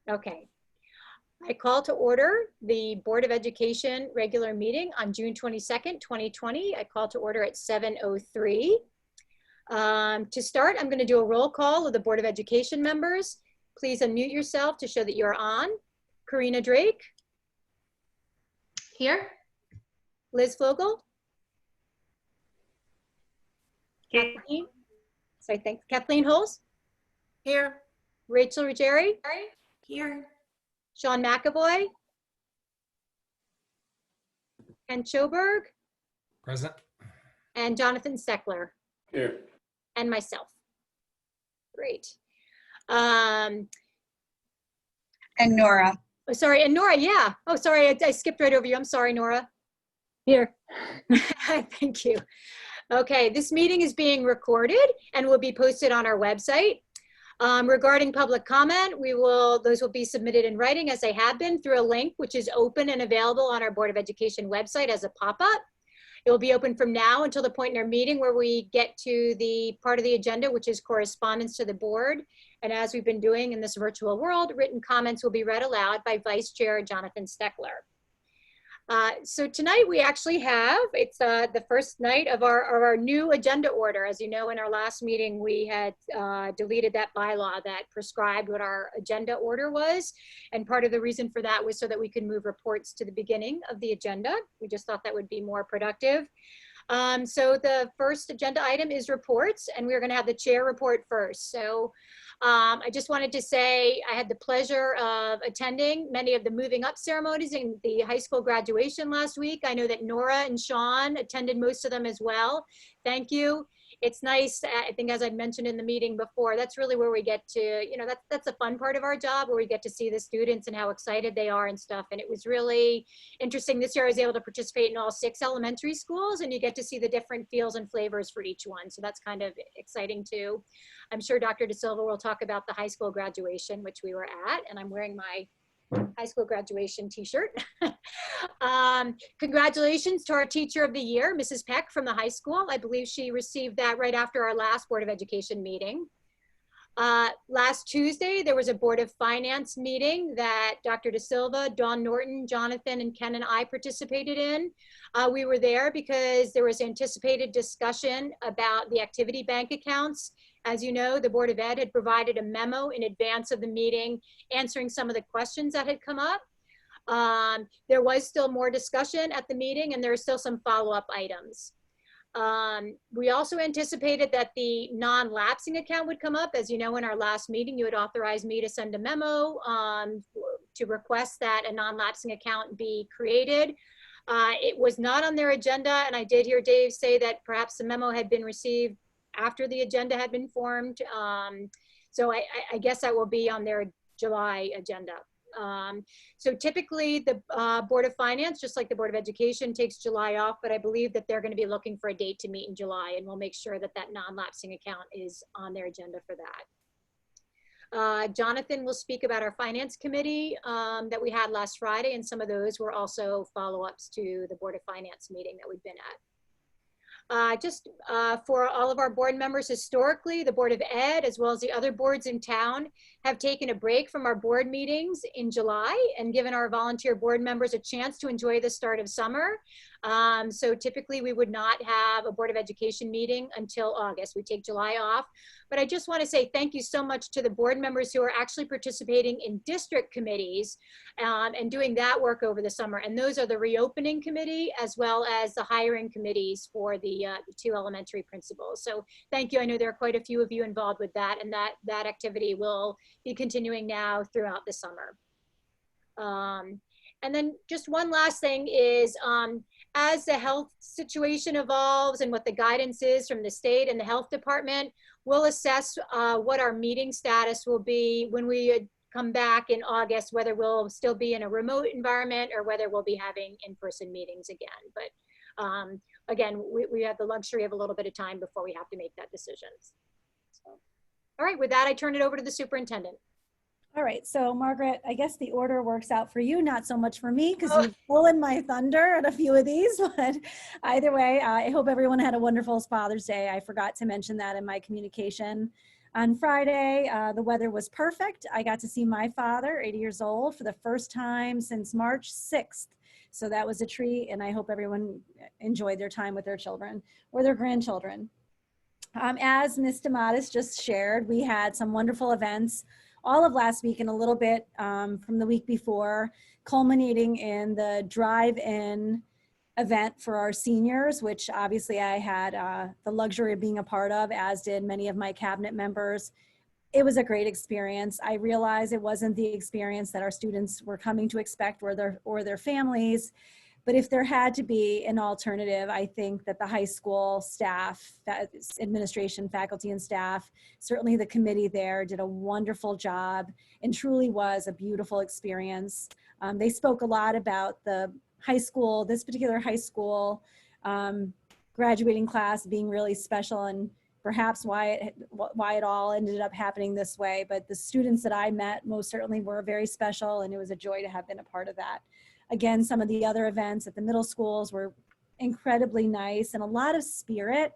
Okay. I call to order the Board of Education regular meeting on June 22nd, 2020. I call to order at 7:03. To start, I'm going to do a roll call of the Board of Education members. Please unmute yourself to show that you're on. Karina Drake. Here. Liz Fogel. Here. Kathleen Holz. Here. Rachel Ruggieri. Here. Sean McAvoy. Ken Schoberg. Present. And Jonathan Steckler. Here. And myself. Great. And Nora. Oh, sorry, and Nora, yeah. Oh, sorry, I skipped right over you. I'm sorry, Nora. Here. Thank you. Okay, this meeting is being recorded and will be posted on our website. Regarding public comment, those will be submitted in writing as they have been through a link which is open and available on our Board of Education website as a pop-up. It will be open from now until the point in our meeting where we get to the part of the agenda, which is correspondence to the board. And as we've been doing in this virtual world, written comments will be read aloud by Vice Chair Jonathan Steckler. So tonight we actually have, it's the first night of our new agenda order. As you know, in our last meeting, we had deleted that bylaw that prescribed what our agenda order was. And part of the reason for that was so that we could move reports to the beginning of the agenda. We just thought that would be more productive. So the first agenda item is reports, and we're going to have the chair report first. So I just wanted to say I had the pleasure of attending many of the moving up ceremonies in the high school graduation last week. I know that Nora and Sean attended most of them as well. Thank you. It's nice, I think, as I mentioned in the meeting before, that's really where we get to, you know, that's a fun part of our job, where we get to see the students and how excited they are and stuff. And it was really interesting. This year I was able to participate in all 6 elementary schools, and you get to see the different feels and flavors for each one. So that's kind of exciting too. I'm sure Dr. De Silva will talk about the high school graduation, which we were at, and I'm wearing my high school graduation t-shirt. Congratulations to our teacher of the year, Mrs. Peck from the high school. I believe she received that right after our last Board of Education meeting. Last Tuesday, there was a Board of Finance meeting that Dr. De Silva, Dawn Norton, Jonathan, and Ken and I participated in. We were there because there was anticipated discussion about the activity bank accounts. As you know, the Board of Ed had provided a memo in advance of the meeting answering some of the questions that had come up. There was still more discussion at the meeting, and there are still some follow-up items. We also anticipated that the non-lapsing account would come up. As you know, in our last meeting, you had authorized me to send a memo to request that a non-lapsing account be created. It was not on their agenda, and I did hear Dave say that perhaps the memo had been received after the agenda had been formed. So I guess that will be on their July agenda. So typically the Board of Finance, just like the Board of Education, takes July off, but I believe that they're going to be looking for a date to meet in July, and we'll make sure that that non-lapsing account is on their agenda for that. Jonathan will speak about our Finance Committee that we had last Friday, and some of those were also follow-ups to the Board of Finance meeting that we've been at. For all of our board members, historically, the Board of Ed, as well as the other boards in town, have taken a break from our board meetings in July and given our volunteer board members a chance to enjoy the start of summer. So typically we would not have a Board of Education meeting until August. We take July off. But I just want to say thank you so much to the board members who are actually participating in district committees and doing that work over the summer. And those are the reopening committee as well as the hiring committees for the 2 elementary principals. So thank you. I know there are quite a few of you involved with that, and that activity will be continuing now throughout the summer. And then just one last thing is, as the health situation evolves and what the guidance is from the state and the health department, we'll assess what our meeting status will be when we come back in August, whether we'll still be in a remote environment or whether we'll be having in-person meetings again. But again, we have the luxury of a little bit of time before we have to make that decision. So, all right, with that, I turn it over to the superintendent. All right, so Margaret, I guess the order works out for you, not so much for me, because you've stolen my thunder at a few of these, but either way, I hope everyone had a wonderful Father's Day. I forgot to mention that in my communication. On Friday, the weather was perfect. I got to see my father, 80 years old, for the first time since March 6th. So that was a treat, and I hope everyone enjoyed their time with their children or their grandchildren. As Ms. DeMattis just shared, we had some wonderful events all of last week and a little bit from the week before, culminating in the drive-in event for our seniors, which obviously I had the luxury of being a part of, as did many of my cabinet members. It was a great experience. I realized it wasn't the experience that our students were coming to expect or their families. But if there had to be an alternative, I think that the high school staff, administration, faculty, and staff, certainly the committee there, did a wonderful job and truly was a beautiful experience. They spoke a lot about the high school, this particular high school graduating class being really special, and perhaps why it all ended up happening this way. But the students that I met most certainly were very special, and it was a joy to have been a part of that. Again, some of the other events at the middle schools were incredibly nice and a lot of spirit,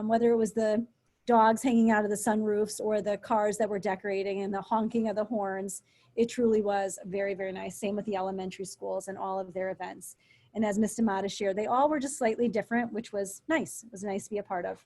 whether it was the dogs hanging out of the sunroofs or the cars that were decorating and the honking of the horns. It truly was very, very nice. Same with the elementary schools and all of their events. And as Ms. DeMattis shared, they all were just slightly different, which was nice. It was nice to be a part of.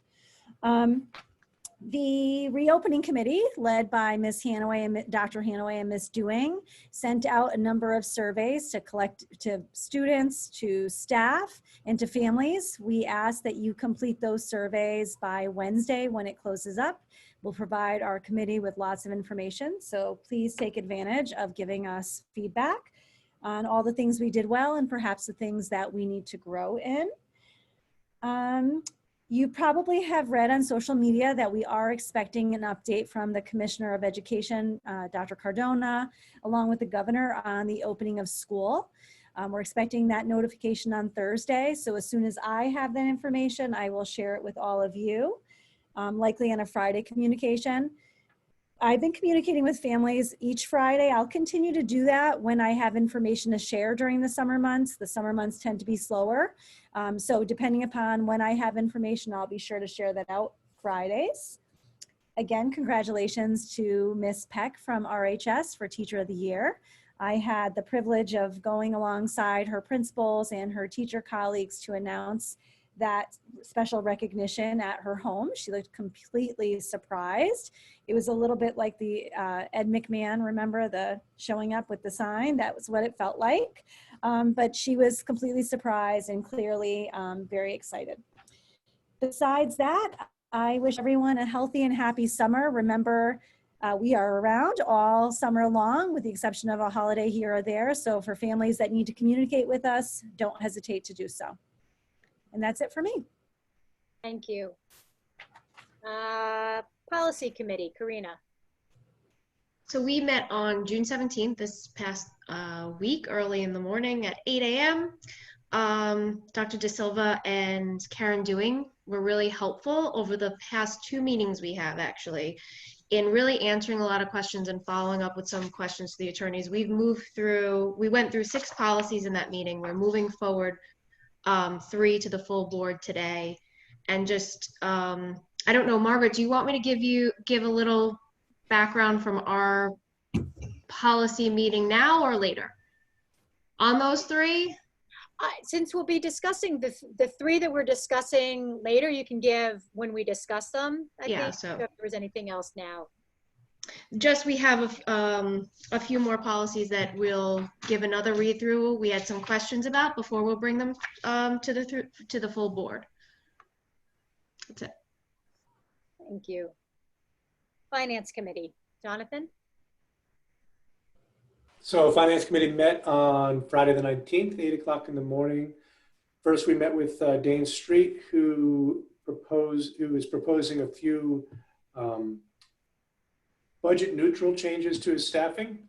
The reopening committee, led by Ms. Hanaway and Dr. Hanaway and Ms. Dewing, sent out a number of surveys to students, to staff, and to families. We ask that you complete those surveys by Wednesday when it closes up. We'll provide our committee with lots of information, so please take advantage of giving us feedback on all the things we did well and perhaps the things that we need to grow in. You probably have read on social media that we are expecting an update from the Commissioner of Education, Dr. Cardona, along with the Governor on the opening of school. We're expecting that notification on Thursday. So as soon as I have that information, I will share it with all of you, likely on a Friday communication. I've been communicating with families each Friday. I'll continue to do that when I have information to share during the summer months. The summer months tend to be slower. So depending upon when I have information, I'll be sure to share that out Fridays. Again, congratulations to Ms. Peck from RHS for Teacher of the Year. I had the privilege of going alongside her principals and her teacher colleagues to announce that special recognition at her home. She looked completely surprised. It was a little bit like the Ed McMahon, remember, the showing up with the sign? That was what it felt like. But she was completely surprised and clearly very excited. Besides that, I wish everyone a healthy and happy summer. Remember, we are around all summer long with the exception of a holiday here or there. So for families that need to communicate with us, don't hesitate to do so. And that's it for me. Thank you. Policy Committee, Karina. So we met on June 17th, this past week, early in the morning at 8 a.m. Dr. De Silva and Karen Dewing were really helpful over the past 2 meetings we have, actually, in really answering a lot of questions and following up with some questions to the attorneys. We went through 6 policies in that meeting. We're moving forward 3 to the full board today. And just, I don't know, Margaret, do you want me to give a little background from our policy meeting now or later on those 3? Since we'll be discussing the 3 that we're discussing later, you can give when we discuss them. I think, so if there was anything else now. Just we have a few more policies that we'll give another read through. We had some questions about before we'll bring them to the full board. That's it. Thank you. Finance Committee, Jonathan. So Finance Committee met on Friday the 19th, 8 o'clock in the morning. First, we met with Dane Street, who is proposing a few budget neutral changes to his staffing,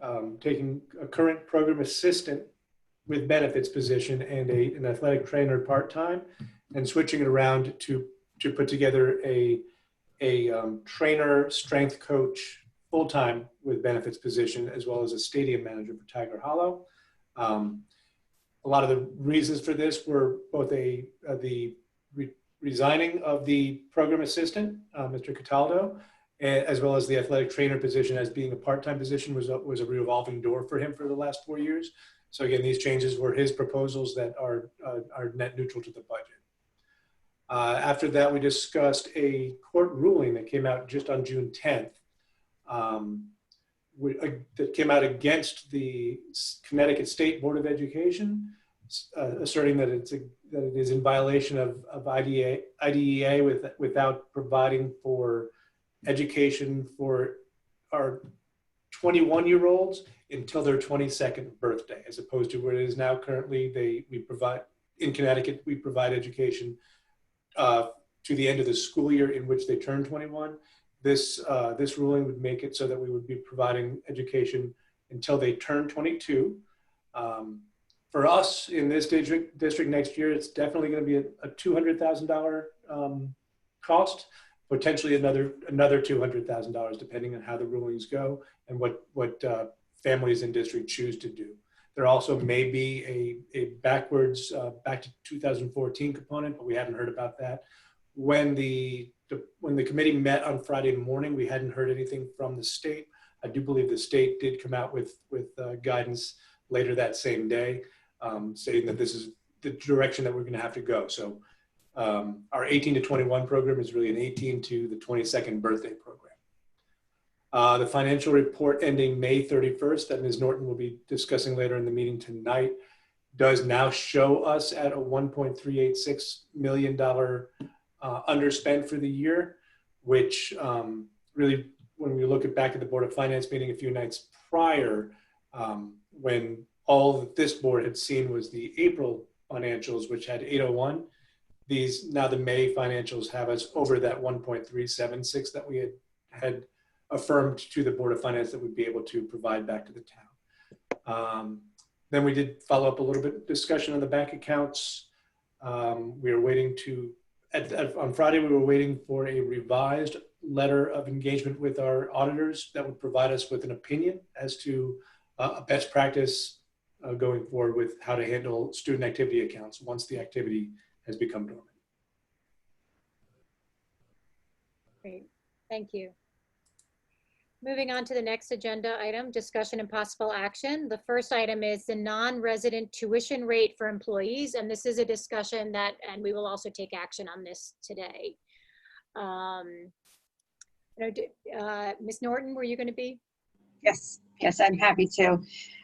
taking a current program assistant with benefits position and an athletic trainer part-time and switching it around to put together a trainer, strength coach, full-time with benefits position, as well as a stadium manager for Tiger Hollow. A lot of the reasons for this were both the resigning of the program assistant, Mr. Cataldo, as well as the athletic trainer position as being a part-time position was a revolving door for him for the last 4 years. So again, these changes were his proposals that are net neutral to the budget. After that, we discussed a court ruling that came out just on June 10th that came out against the Connecticut State Board of Education, asserting that it is in violation of IDEA without providing for education for our 21-year-olds until their 22nd birthday, as opposed to where it is now currently. We provide in Connecticut, we provide education to the end of the school year in which they turn 21. This ruling would make it so that we would be providing education until they turn 22. For us in this district next year, it's definitely going to be a $200,000 cost, potentially another $200,000 depending on how the rulings go and what families in district choose to do. There also may be a backwards back to 2014 component, but we haven't heard about that. When the committee met on Friday morning, we hadn't heard anything from the state. I do believe the state did come out with guidance later that same day, stating that this is the direction that we're going to have to go. So our 18 to 21 program is really an 18 to the 22nd birthday program. The financial report ending May 31st that Ms. Norton will be discussing later in the meeting tonight does now show us at a $1.386 million underspend for the year, which really, when we look back at the Board of Finance meeting a few nights prior, when all that this board had seen was the April financials, which had 801. Now the May financials have us over that 1.376 that we had affirmed to the Board of Finance that we'd be able to provide back to the town. Then we did follow up a little bit discussion on the bank accounts. We are waiting on Friday, we were waiting for a revised letter of engagement with our auditors that would provide us with an opinion as to a best practice going forward with how to handle student activity accounts once the activity has become dormant. Great, thank you. Moving on to the next agenda item, discussion and possible action. The first item is the non-resident tuition rate for employees, and this is a discussion and we will also take action on this today. Ms. Norton, were you going to be? Yes, I'm happy to.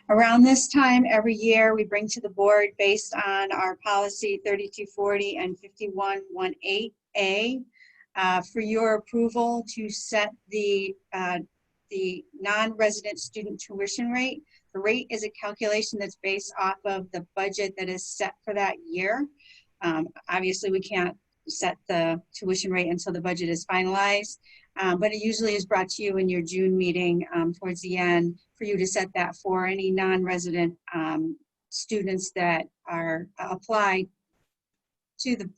Around this time every year, we bring to the board, based on our policy 3240 and 5118A, for your approval to set the non-resident student tuition rate. The rate is a calculation that's based off of the budget that is set for that year. Obviously, we can't set the tuition rate until the budget is finalized, but it usually is brought to you in your June meeting towards the end for you to set that for any non-resident students that are applied to the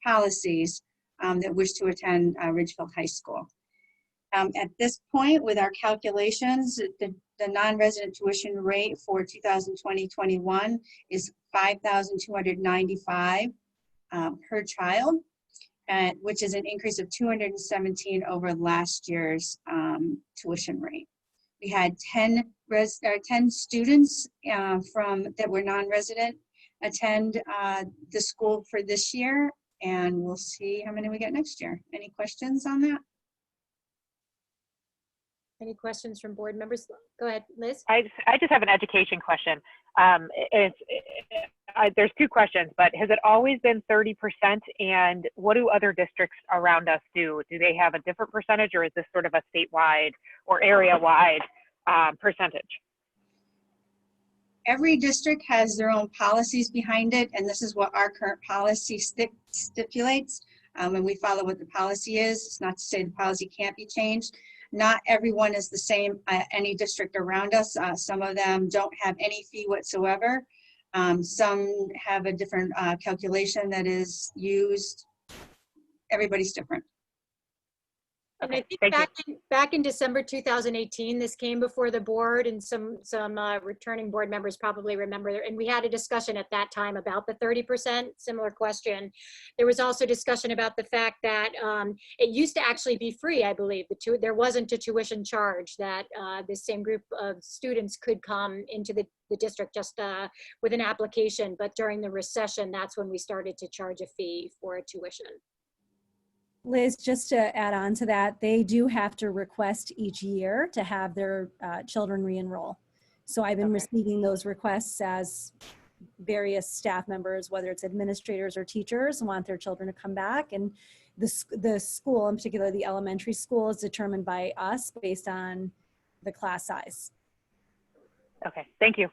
policies that wish to attend Ridgefield High School. At this point, with our calculations, the non-resident tuition rate for 2020-21 is $5,295 per child, which is an increase of $217 over last year's tuition rate. We had 10 students that were non-resident attend the school for this year, and we'll see how many we get next year. Any questions on that? Any questions from board members? Go ahead, Liz. I just have an education question. There's two questions, but has it always been 30%? And what do other districts around us do? Do they have a different percentage, or is this sort of a statewide or area-wide percentage? Every district has their own policies behind it, and this is what our current policy stipulates. And we follow what the policy is. It's not to say the policy can't be changed. Not everyone is the same any district around us. Some of them don't have any fee whatsoever. Some have a different calculation that is used. Everybody's different. And I Okay, think thank you. back in December 2018, this came before the board, and some returning board members probably remember, and we had a discussion at that time about the 30%, similar question. There was also discussion about the fact that it used to actually be free, I believe. There wasn't a tuition charge, that this same group of students could come into the district just with an application, but during the recession, that's when we started to charge a fee for a tuition. Liz, just to add on to that, they do have to request each year to have their children re-enroll. So I've been Okay. receiving those requests as various staff members, whether it's administrators or teachers, want their children to come back. And the school, in particular the elementary school, is determined by us based on the class size. Okay, thank you.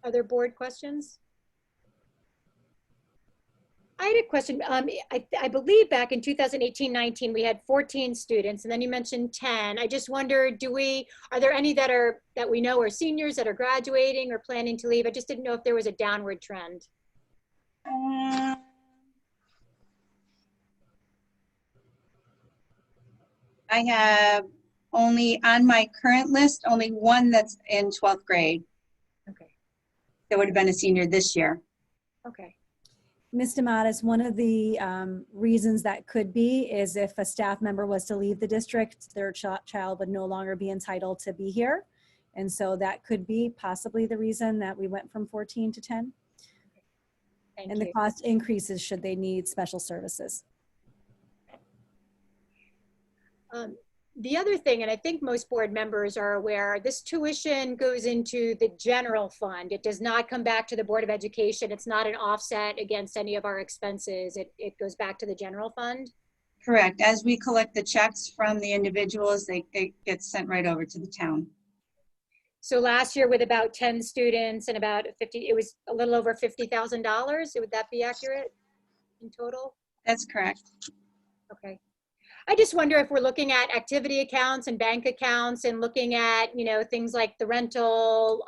Other board questions? I had a question. I believe back in 2018-19, we had 14 students, and then you mentioned 10. I just wonder, are there any that we know are seniors that are graduating or planning to leave? I just didn't know if there was a downward trend. I have only, on my current list, only one that's in 12th grade. Okay. That would have been a senior this year. Okay. Ms. D'Amatis, one of the reasons that could be is if a staff member was to leave the district, their child would no longer be entitled to be here. And so that could be possibly the reason that we went from 14 to 10. Thank And the you. cost increases should they need special services. The other thing, and I think most board members are aware, this tuition goes into the general fund. It does not come back to the Board of Education. It's not an offset against any of our expenses. It goes back to the general fund. Correct. As we collect the checks from the individuals, it gets sent right over to the town. So last year with about 10 students and about 50, it was a little over $50,000. Would that be accurate in total? That's correct. Okay. I just wonder if we're looking at activity accounts and bank accounts and looking at, things like the rental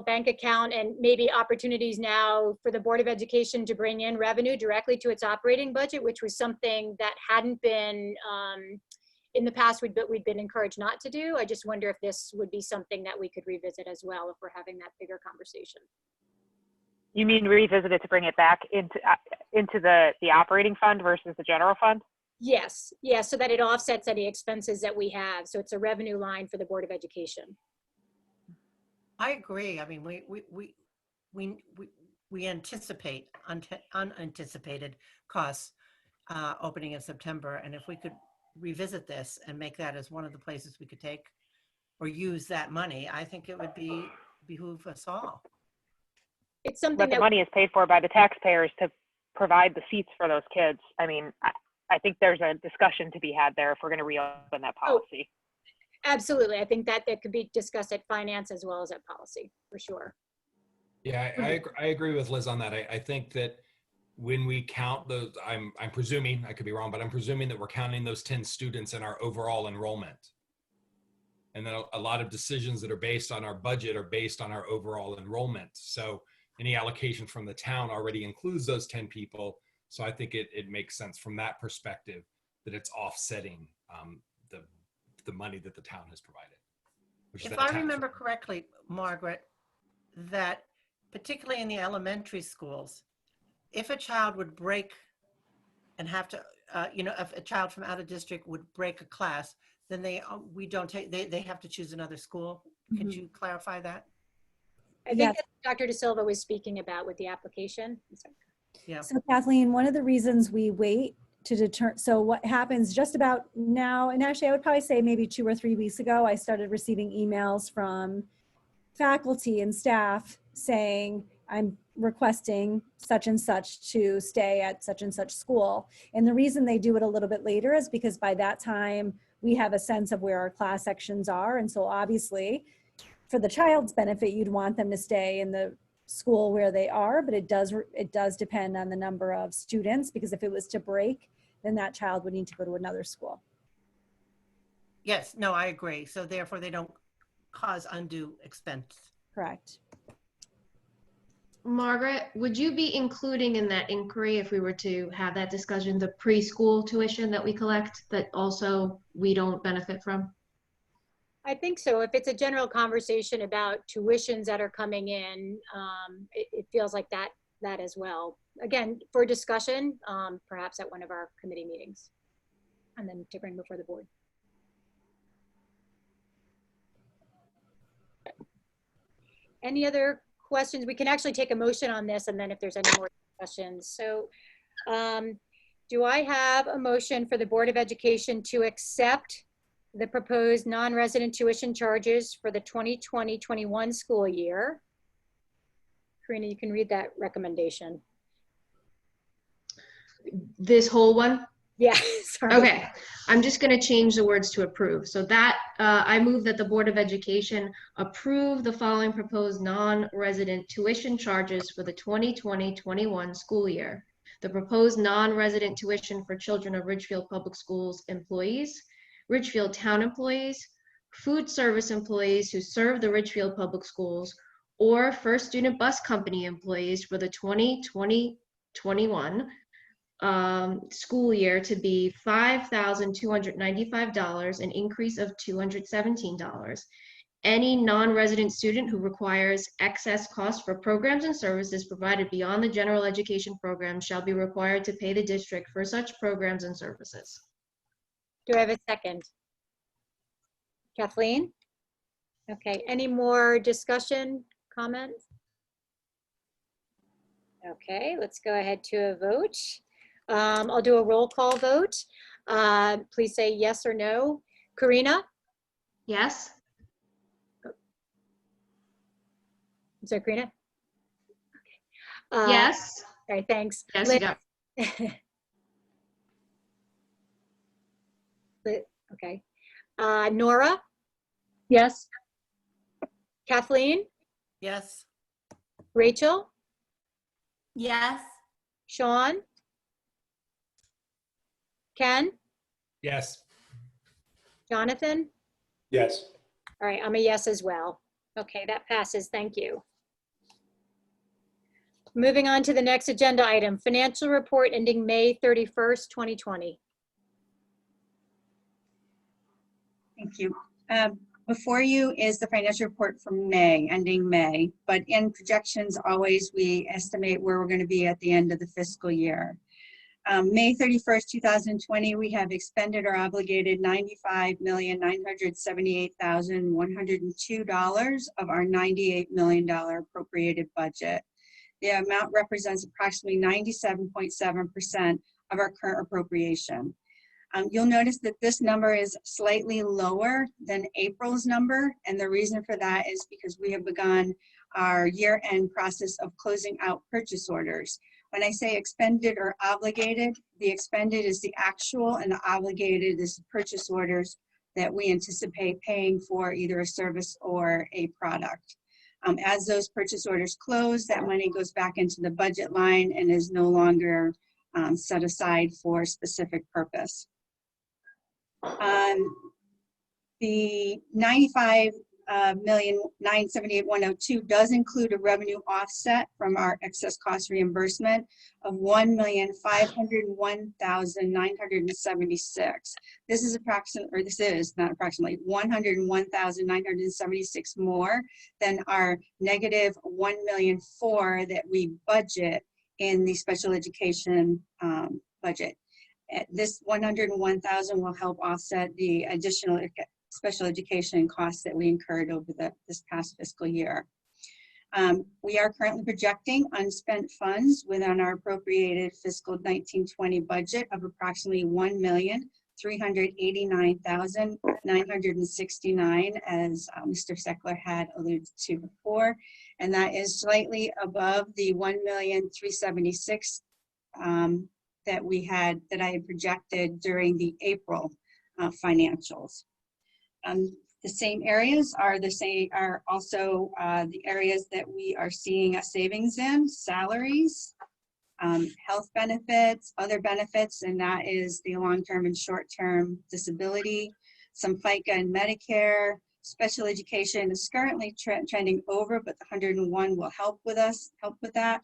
bank account, and maybe opportunities now for the Board of Education to bring in revenue directly to its operating budget, which was something that hadn't been in the past, we'd been encouraged not to do. I just wonder if this would be something that we could revisit as well if we're having that bigger conversation. You mean revisit it to bring it back into the operating fund versus the general fund? Yes, so that it offsets any expenses that we have. So it's a revenue line for the Board of Education. I agree. I mean, we anticipate unanticipated costs opening in September. And if we could revisit this and make that as one of the places we could take or use that money, I think it would behoove us all. It's something But the that money is paid for by the taxpayers to provide the seats for those kids. I mean, I think there's a discussion to be had there if we're going to reopen that policy. absolutely. I think that could be discussed at finance as well as at policy, for sure. Yeah, I agree with Liz on that. I think that when we count those, I'm presuming, I could be wrong, but I'm presuming that we're counting those 10 students in our overall enrollment. And then a lot of decisions that are based on our budget are based on our overall enrollment. So any allocation from the town already includes those 10 people. So I think it makes sense from that perspective that it's offsetting the money that the town has provided. If I remember correctly, Margaret, that particularly in the elementary schools, if a child would break and have to, if a child from out of district would break a class, then they have to choose another school. Could you clarify that? I think Yes. that Dr. De Silva was speaking about with the application. Yeah. So Kathleen, one of the reasons we wait to determine, so what happens just about now, and actually I would probably say maybe 2 or 3 weeks ago, I started receiving emails from faculty and staff saying, I'm requesting such and such to stay at such and such school. And the reason they do it a little bit later is because by that time we have a sense of where our class sections are. And so obviously for the child's benefit, you'd want them to stay in the school where they are, but it does depend on the number of students, because if it was to break, then that child would need to go to another school. Yes, no, I agree. So therefore they don't cause undue expense. Correct. Margaret, would you be including in that inquiry, if we were to have that discussion, the preschool tuition that we collect that also we don't benefit from? I think so. If it's a general conversation about tuitions that are coming in, it feels like that as well. Again, for discussion, perhaps at one of our committee meetings, and then to bring before the board. Any other questions? We can actually take a motion on this, and then if there's any more questions. So do I have a motion for the Board of Education to accept the proposed non-resident tuition charges for the 2020-21 school year? Karina, you can read that recommendation. This whole one? Yeah, sorry. Okay, I'm just going to change the words to approve. So that I move that the Board of Education approve the following proposed non-resident tuition charges for the 2020-21 school year. The proposed non-resident tuition for children of Ridgefield Public Schools employees, Ridgefield Town employees, food service employees who serve the Ridgefield Public Schools, or First Student Bus Company employees for the 2020-21 school year to be $5,295, an increase of $217. Any non-resident student who requires excess costs for programs and services provided beyond the general education program shall be required to pay the district for such programs and services. Do I have a second? Kathleen? Okay, any more discussion, comments? Okay, let's go ahead to a vote. I'll do a roll call vote. Please say yes or no. Karina? Yes? Is that Karina? Okay. Yes? All right, thanks. Yes, Liz? you got Okay. Nora? Yes. Kathleen? Yes. Rachel? Yes. Sean? Ken? Yes. Jonathan? Yes. All right, I'm a yes as well. Okay, that passes. Thank you. Moving on to the next agenda item, financial report ending May 31st, 2020. Thank you. Before you is the financial report for May, ending May, but in projections, always we estimate where we're going to be at the end of the fiscal year. May 31st, 2020, we have expended or obligated $95,978,102 of our $98 million appropriated budget. The amount represents approximately 97.7% of our current appropriation. You'll notice that this number is slightly lower than April's number, and the reason for that is because we have begun our year-end process of closing out purchase orders. When I say expended or obligated, the expended is the actual and the obligated is the purchase orders that we anticipate paying for either a service or a product. As those purchase orders close, that money goes back into the budget line and is no longer set aside for a specific purpose. The $95,978,102 does include a revenue offset from our excess cost reimbursement of $1,501,976. This is not approximately, 101,976 more than our negative $1,000,004 that we budget in the special education budget. This 101,000 will help offset the additional special education costs that we incurred over this past fiscal year. We are currently projecting unspent funds within our appropriated fiscal 1920 budget of approximately $1,389,969, as Mr. Seckler had alluded to before, and that is slightly above the $1,376,000 that I had projected during the April financials. The same areas are also the areas that we are seeing savings in: salaries, health benefits, other benefits, and that is the long-term and short-term disability, some FICA and Medicare, Special education is currently trending over, but the 101 will help with that.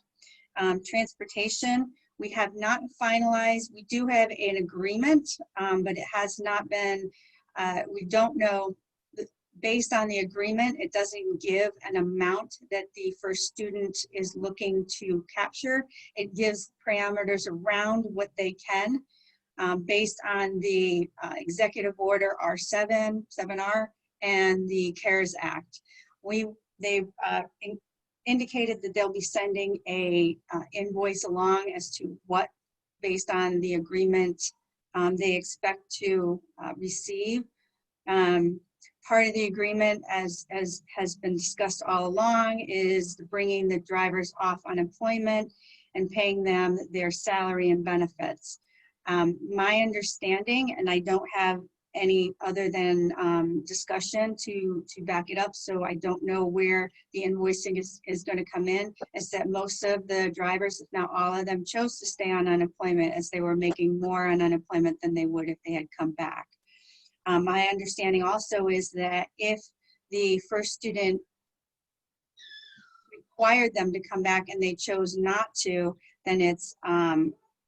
Transportation, we have not finalized. We do have an agreement, but it has not been, we don't know, based on the agreement, it doesn't give an amount that the first student is looking to capture. It gives parameters around what they can, based on the executive order R7, 7R, and the CARES Act. They've indicated that they'll be sending a invoice along as to what, based on the agreement, they expect to receive. Part of the agreement, as has been discussed all along, is bringing the drivers off unemployment and paying them their salary and benefits. My understanding, and I don't have any other than discussion to back it up, so I don't know where the invoicing is going to come in, is that most of the drivers, if not all of them, chose to stay on unemployment as they were making more on unemployment than they would if they had come back. My understanding also is that if the first student required them to come back and they chose not to, then it's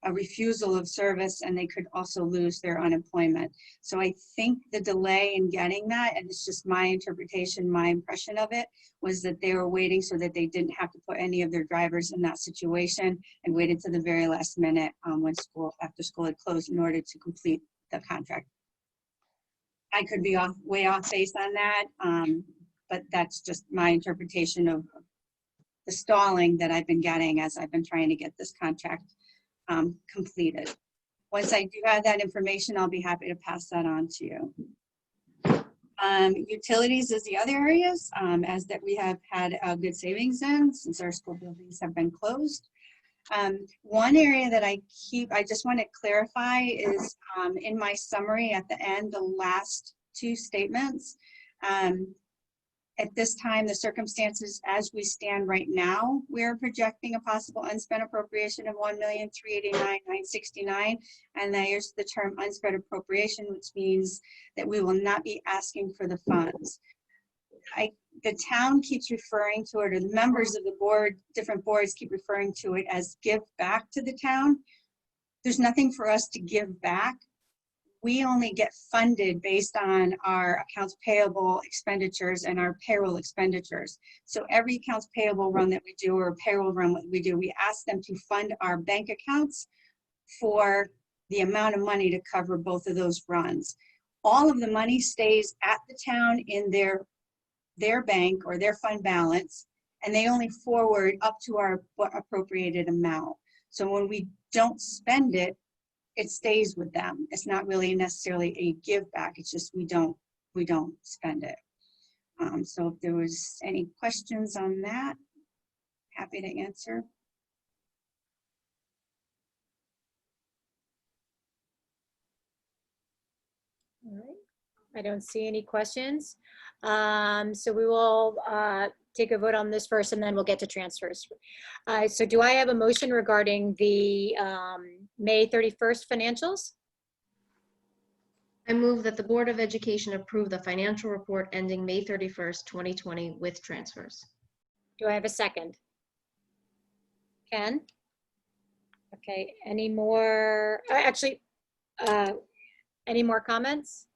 a refusal of service, and they could also lose their unemployment. So I think the delay in getting that, and it's just my interpretation, my impression of it, was that they were waiting so that they didn't have to put any of their drivers in that situation, and waited to the very last minute when after school had closed in order to complete the contract. I could be way off based on that, but that's just my interpretation of the stalling that I've been getting as I've been trying to get this contract completed. Once I do have that information, I'll be happy to pass that on to you. Utilities is the other areas, as that we have had good savings in since our school buildings have been closed. One area that I just want to clarify is in my summary at the end, the last two statements. At this time, the circumstances as we stand right now, we're projecting a possible unspent appropriation of $1,389,969, and there's the term unspent appropriation, which means that we will not be asking for the funds. The town keeps referring to it, or the members of the board, different boards keep referring to it as give back to the town. There's nothing for us to give back. We only get funded based on our accounts payable expenditures and our payroll expenditures. So every accounts payable run that we do, or payroll run that we do, we ask them to fund our bank accounts for the amount of money to cover both of those runs. All of the money stays at the town in their bank or their fund balance, and they only forward up to our appropriated amount. So when we don't spend it, it stays with them. It's not really necessarily a give back. It's just we don't spend it. So if there was any questions on that, happy to answer. All right. I don't see any questions. So we will take a vote on this first, and then we'll get to transfers. So do I have a motion regarding the May 31st financials? I move that the Board of Education approve the financial report ending May 31st, 2020 with transfers. Do I have a second? Ken? Okay, any more, any more comments?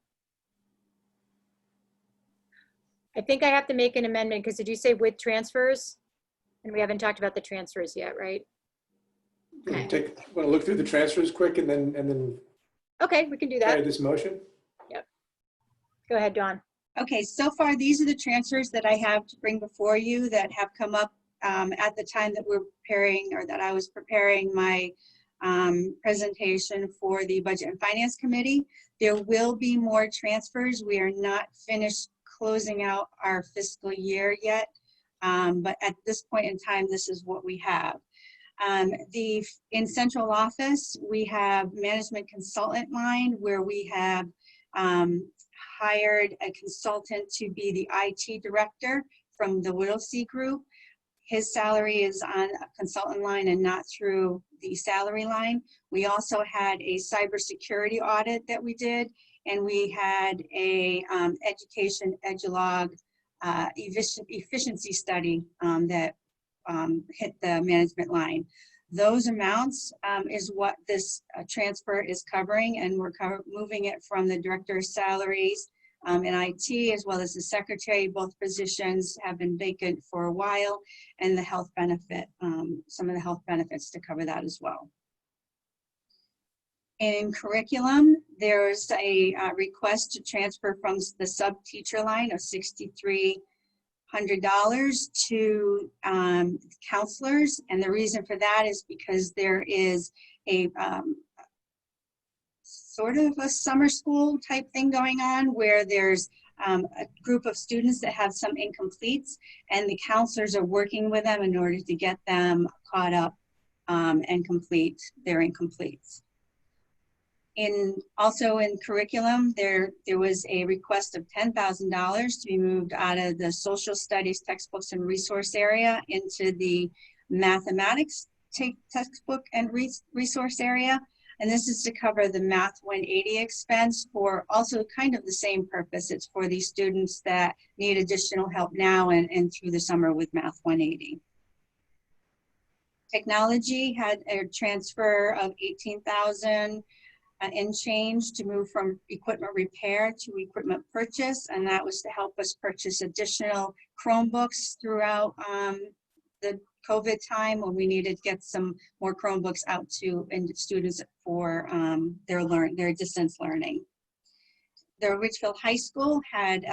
I think I have to make an amendment, because did you say with transfers? And we haven't talked about the transfers yet, right? Want to look through the transfers quick and then Okay, we can do carry that. this motion? Yep. Go ahead, Dawn. Okay, so far these are the transfers that I have to bring before you that have come up at the time that we're preparing, or that I was preparing my presentation for the Budget and Finance Committee. There will be more transfers. We are not finished closing out our fiscal year yet, but at this point in time, this is what we have. In central office, we have management consultant line, where we have hired a consultant to be the IT director from the Whittlesey Group. His salary is on a consultant line and not through the salary line. We also had a cybersecurity audit that we did, and we had a education edulog efficiency study that hit the management line. Those amounts is what this transfer is covering, and we're moving it from the director's salaries in IT as well as the secretary. Both positions have been vacant for a while, and the health benefit, some of the health benefits to cover that as well. In curriculum, there's a request to transfer from the sub-teacher line of $6,300 to counselors. And the reason for that is because there is a sort of a summer school type thing going on where there's a group of students that have some incompletes, and the counselors are working with them in order to get them caught up and complete their incompletes. Also in curriculum, there was a request of $10,000 to be moved out of the social studies textbooks and resource area into the mathematics textbook and resource area. And this is to cover the Math 180 expense for also kind of the same purpose. It's for these students that need additional help now and through the summer with Math 180. Technology had a transfer of $18,000 and change to move from equipment repair to equipment purchase, and that was to help us purchase additional Chromebooks throughout the COVID time when we needed to get some more Chromebooks out to students for their distance learning. The Ridgefield High School had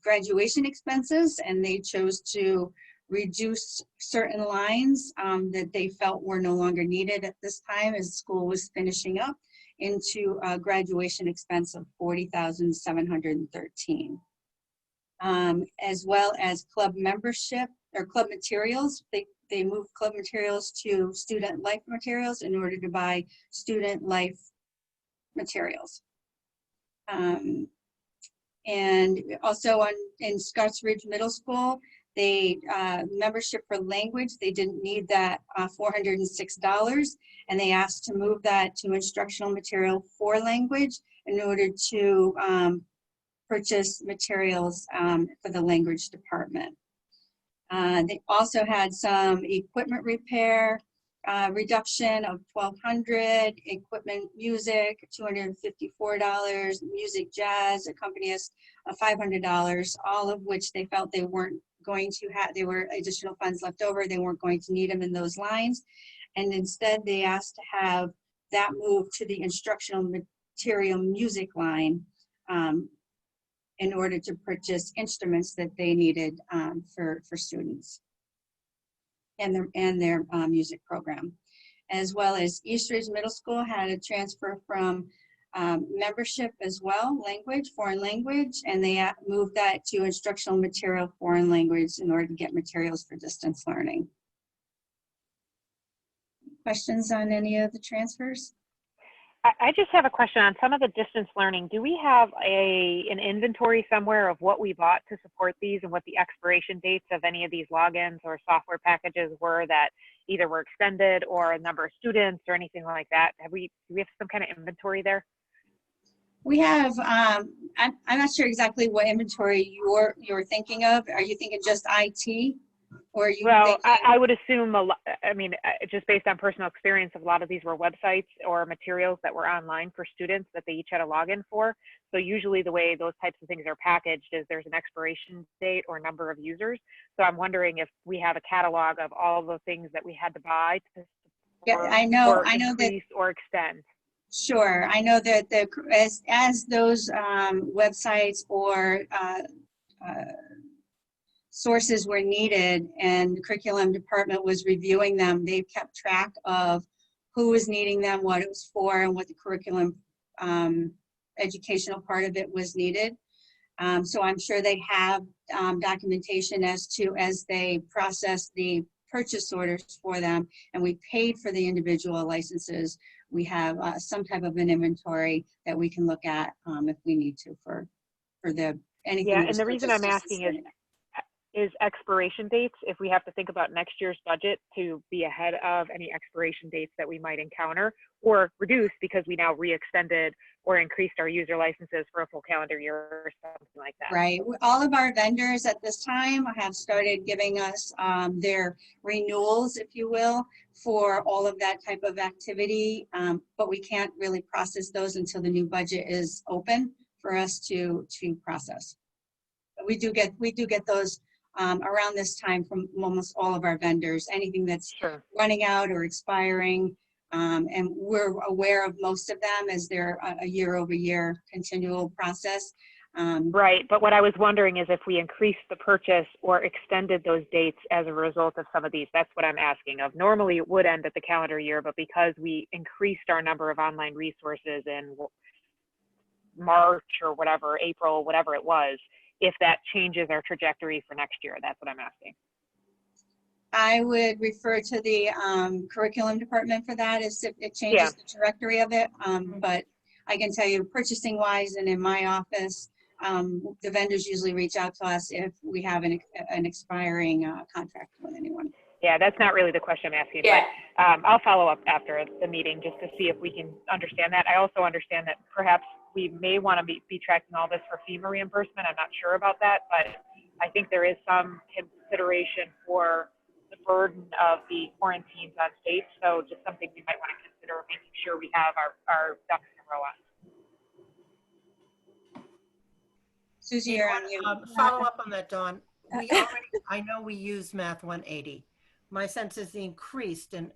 graduation expenses, and they chose to reduce certain lines that they felt were no longer needed at this time as school was finishing up, into a graduation expense of $40,713. As well as club membership or club materials. They moved club materials to student life materials in order to buy student life materials. And also in Scotts Ridge Middle School, they membership for language, they didn't need that $406, and they asked to move that to instructional material for language in order to purchase materials for the language department. They also had some equipment repair reduction of $1,200, equipment music $254, music jazz accompanist $500, all of which they felt they weren't going to have, there were additional funds left over, they weren't going to need them in those lines. And instead they asked to have that move to the instructional material music line in order to purchase instruments that they needed for students and their music program. As well as East Ridge Middle School had a transfer from membership as well, language, foreign language, and they moved that to instructional material foreign language in order to get materials for distance learning. Questions on any of the transfers? I just have a question on some of the distance learning. Do we have an inventory somewhere of what we bought to support these and what the expiration dates of any of these logins or software packages were that either were extended or a number of students or anything like that? Do we have some kind of inventory there? We have, I'm not sure exactly what inventory you're thinking of. Are you thinking just IT? Or are you well, I would assume, just based on personal experience, a lot of these were websites or materials that were online for students that they each had a login for. So usually the way those types of things are packaged is there's an expiration date or number of users. So I'm wondering if we have a catalog of all the things that we had to buy to support, I know increase that, or extend. Sure, I know that as those websites or sources were needed and the curriculum department was reviewing them, they've kept track of who was needing them, what it was for, and what the curriculum educational part of it was needed. So I'm sure they have documentation as they process the purchase orders for them, and we paid for the individual licenses. We have some type of an inventory that we can look at if we need to for anything. Yeah, and the reason I'm asking is is expiration dates, if we have to think about next year's budget to be ahead of any expiration dates that we might encounter, or reduce because we now re-extended or increased our user licenses for a full calendar year or something like that. Right. All of our vendors at this time have started giving us their renewals, if you will, for all of that type of activity. But we can't really process those until the new budget is open for us to process. But we do get those around this time from almost all of our vendors, anything that's Sure. running out or expiring. And we're aware of most of them as they're a year-over-year continual process. Right, but what I was wondering is if we increased the purchase or extended those dates as a result of some of these, that's what I'm asking of. Normally it would end at the calendar year, but because we increased our number of online resources in March or whatever, April, whatever it was, if that changes our trajectory for next year, that's what I'm asking. I would refer to the curriculum department for that as if it changes the trajectory of it. But I can tell you purchasing wise and in my office, the vendors usually reach out to us if we have an expiring contract with anyone. Yeah, that's not really the question I'm asking, Yeah. but I'll follow up after the meeting just to see if we can understand that. I also understand that perhaps we may want to be tracking all this for FEMA reimbursement. I'm not sure about that, but I think there is some consideration for the burden of the quarantines on states. So just something we might want to consider making sure we have our ducks in a row on. Susie, you're on mute. Follow up on that, Dawn. I know we use Math 180. My sense is the increased, and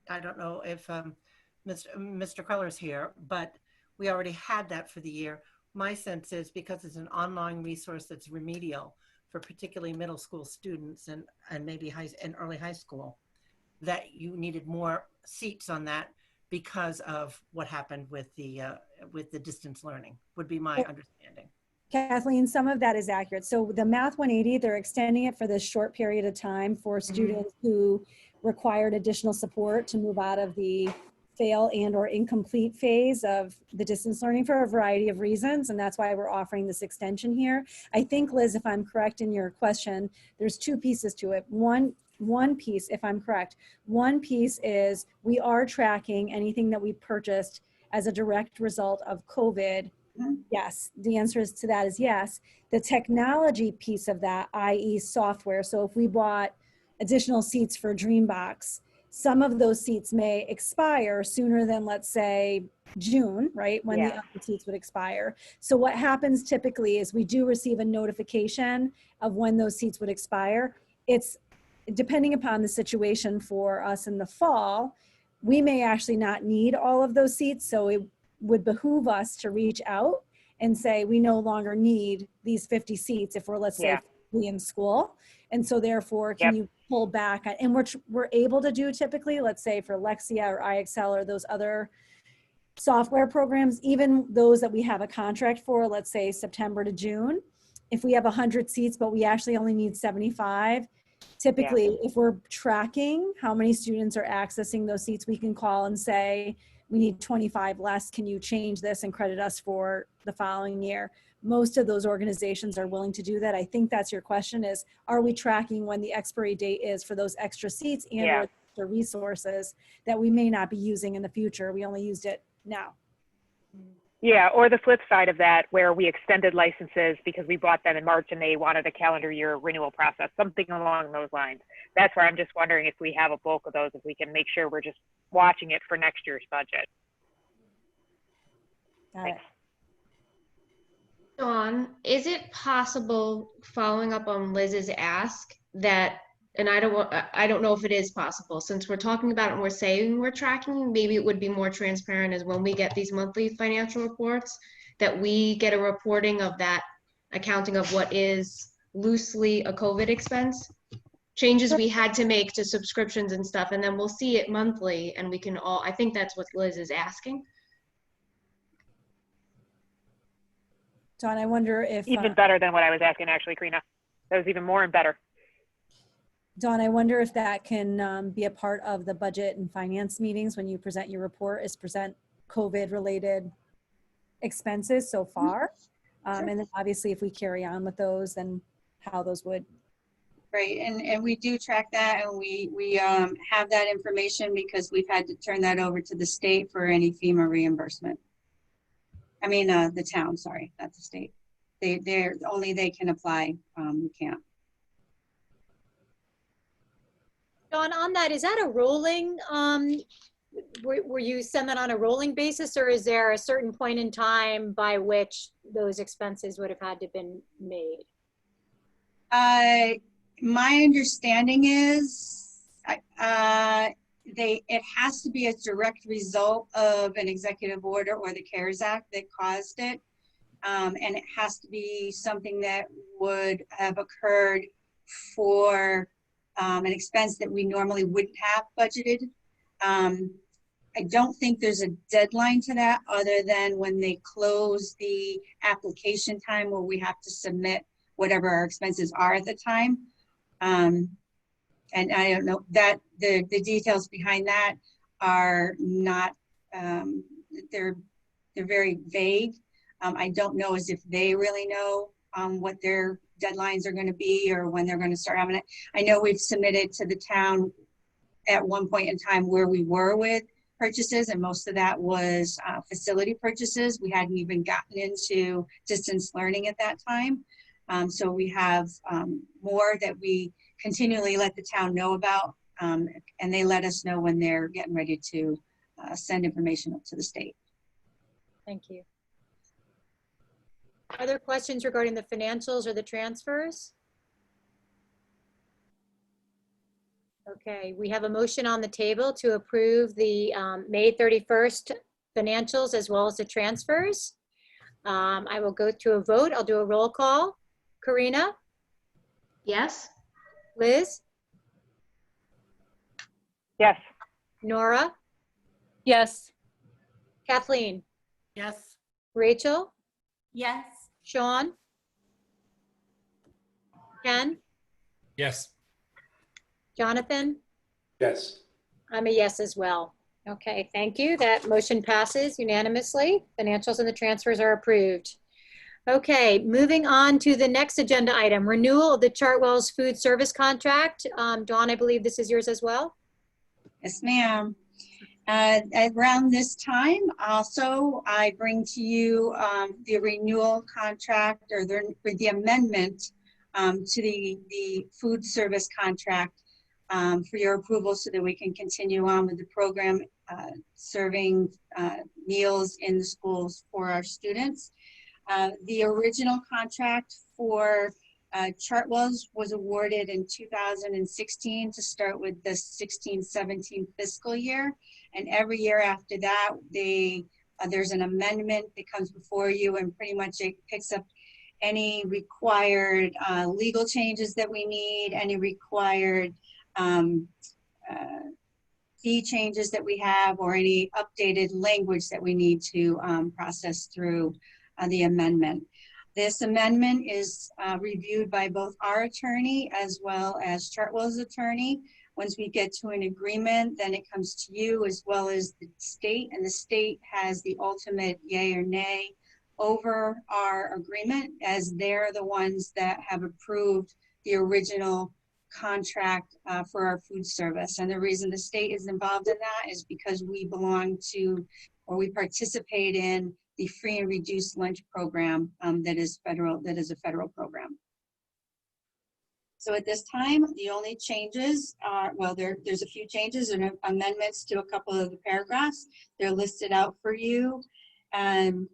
I don't know if Mr. Queller's here, but we already had that for the year. My sense is because it's an online resource that's remedial for particularly middle school students and maybe early high school, that you needed more seats on that because of what happened with the distance learning, would be my understanding. Kathleen, some of that is accurate. So the Math 180, they're extending it for this short period of time for students who required additional support to move out of the fail and or incomplete phase of the distance learning for a variety of reasons. And that's why we're offering this extension here. I think, Liz, if I'm correct in your question, there's two pieces to it. One piece, if I'm correct, one piece is we are tracking anything that we purchased as a direct result of COVID. Yes, the answer to that is yes. The technology piece of that, i.e. software. So if we bought additional seats for Dreambox, some of those seats may expire sooner than, let's say, June, right? When the other seats would expire. So what happens typically is we do receive a notification of when those seats would expire. It's depending upon the situation for us in the fall, we may actually not need all of those seats. So it would behoove us to reach out and say, we no longer need these 50 seats if we're, let's say, in school. And so therefore, can you pull back? And we're able to do typically, let's say for Lexia or IXL or those other software programs, even those that we have a contract for, let's say September to June, if we have 100 seats, but we actually only need 75, typically if we're tracking how many students are accessing those seats, we can call and say, we need 25 less. Can you change this and credit us for the following year? Most of those organizations are willing to do that. I think that's your question is, are we tracking when the expiry date is for those extra seats and or extra resources that we may not be using in the future? We only used it now. Yeah, or the flip side of that, where we extended licenses because we bought them in March and they wanted a calendar year renewal process, something along those lines. That's where I'm just wondering if we have a bulk of those, if we can make sure we're just watching it for next year's budget. Got it. Dawn, is it possible, following up on Liz's ask, that, and I don't know if it is possible, since we're talking about it and we're saying we're tracking, maybe it would be more transparent as when we get these monthly financial reports, that we get a reporting of that accounting of what is loosely a COVID expense, changes we had to make to subscriptions and stuff, and then we'll see it monthly and we can all, I think that's what Liz is asking. John, I wonder if even better than what I was asking, actually, Karina. That was even more and better. Dawn, I wonder if that can be a part of the budget and finance meetings when you present your report, is present COVID-related expenses so far. And then obviously if we carry on with those, then how those would Right, and we do track that, and we have that information because we've had to turn that over to the state for any FEMA reimbursement. I mean, the town, sorry, not the state. They're only they can apply, we can't. Dawn, on that, is that a rolling, were you send that on a rolling basis, or is there a certain point in time by which those expenses would have had to been made? My understanding is, it has to be a direct result of an executive order or the CARES Act that caused it. And it has to be something that would have occurred for an expense that we normally wouldn't have budgeted. I don't think there's a deadline to that other than when they close the application time where we have to submit whatever our expenses are at the time. And I don't know that the details behind that are not, they're very vague. I don't know as if they really know what their deadlines are going to be or when they're going to start having it. I know we've submitted to the town at one point in time where we were with purchases, and most of that was facility purchases. We hadn't even gotten into distance learning at that time. So we have more that we continually let the town know about, and they let us know when they're getting ready to send information up to the state. Thank you. Other questions regarding the financials or the transfers? Okay, we have a motion on the table to approve the May 31st financials as well as the transfers. I will go to a vote. I'll do a roll call. Karina? Yes? Liz? Yes. Nora? Yes. Kathleen? Yes. Rachel? Yes. Sean? Ken? Yes. Jonathan? Yes. I'm a yes as well. Okay, thank you. That motion passes unanimously. Financials and the transfers are approved. Okay, moving on to the next agenda item, renewal of the Chartwells food service contract. Dawn, I believe this is yours as well. Yes, ma'am. Around this time, also, I bring to you the renewal contract or the amendment to the food service contract for your approval so that we can continue on with the program serving meals in the schools for our students. The original contract for Chartwells was awarded in 2016 to start with the 16-17 fiscal year. And every year after that, there's an amendment that comes before you, and pretty much it picks up any required legal changes that we need, any required fee changes that we have, or any updated language that we need to process through the amendment. This amendment is reviewed by both our attorney as well as Chartwell's attorney. Once we get to an agreement, then it comes to you as well as the state, and the state has the ultimate yay or nay over our agreement, as they're the ones that have approved the original contract for our food service. And the reason the state is involved in that is because we belong to, or we participate in, the free and reduced lunch program that is a federal program. So at this time, the only changes are, well, there's a few changes and amendments to a couple of the paragraphs. They're listed out for you. And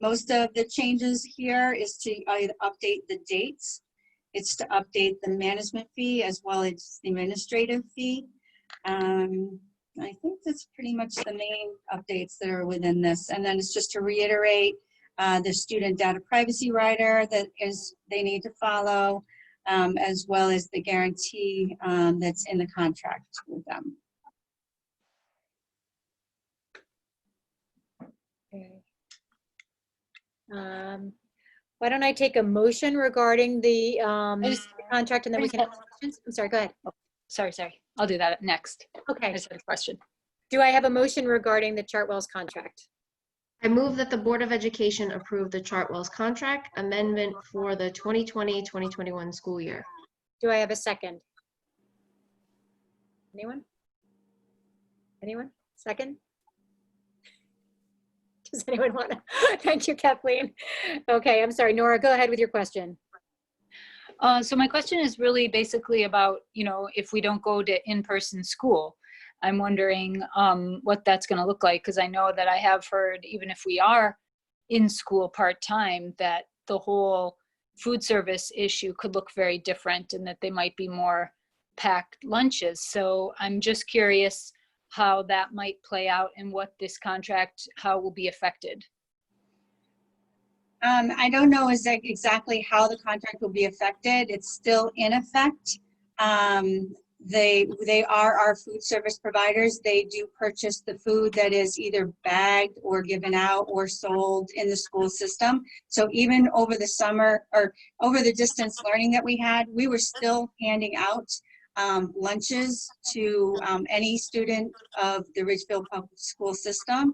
most of the changes here is to either update the dates. It's to update the management fee as well as the administrative fee. I think that's pretty much the main updates that are within this. And then it's just to reiterate the student data privacy rider that they need to follow, as well as the guarantee that's in the contract with them. Okay. Why don't I take a motion regarding the contract, and then we can ask questions? I'm sorry, go ahead. Sorry. I'll do that next. I Okay. just had a question. Do I have a motion regarding the Chartwells contract? I move that the Board of Education approve the Chartwells contract amendment for the 2020-2021 school year. Do I have a second? Anyone? Anyone? Second? Does anyone want to? Thank you, Kathleen. Okay, I'm sorry. Nora, go ahead with your question. So my question is really basically about, if we don't go to in-person school, I'm wondering what that's going to look like, because I know that I have heard, even if we are in school part-time, that the whole food service issue could look very different and that they might be more packed lunches. So I'm just curious how that might play out and what this contract, how it will be affected. I don't know exactly how the contract will be affected. It's still in effect. They are our food service providers. They do purchase the food that is either bagged or given out or sold in the school system. So even over the summer or over the distance learning that we had, we were still handing out lunches to any student of the Ridgefield Public School System,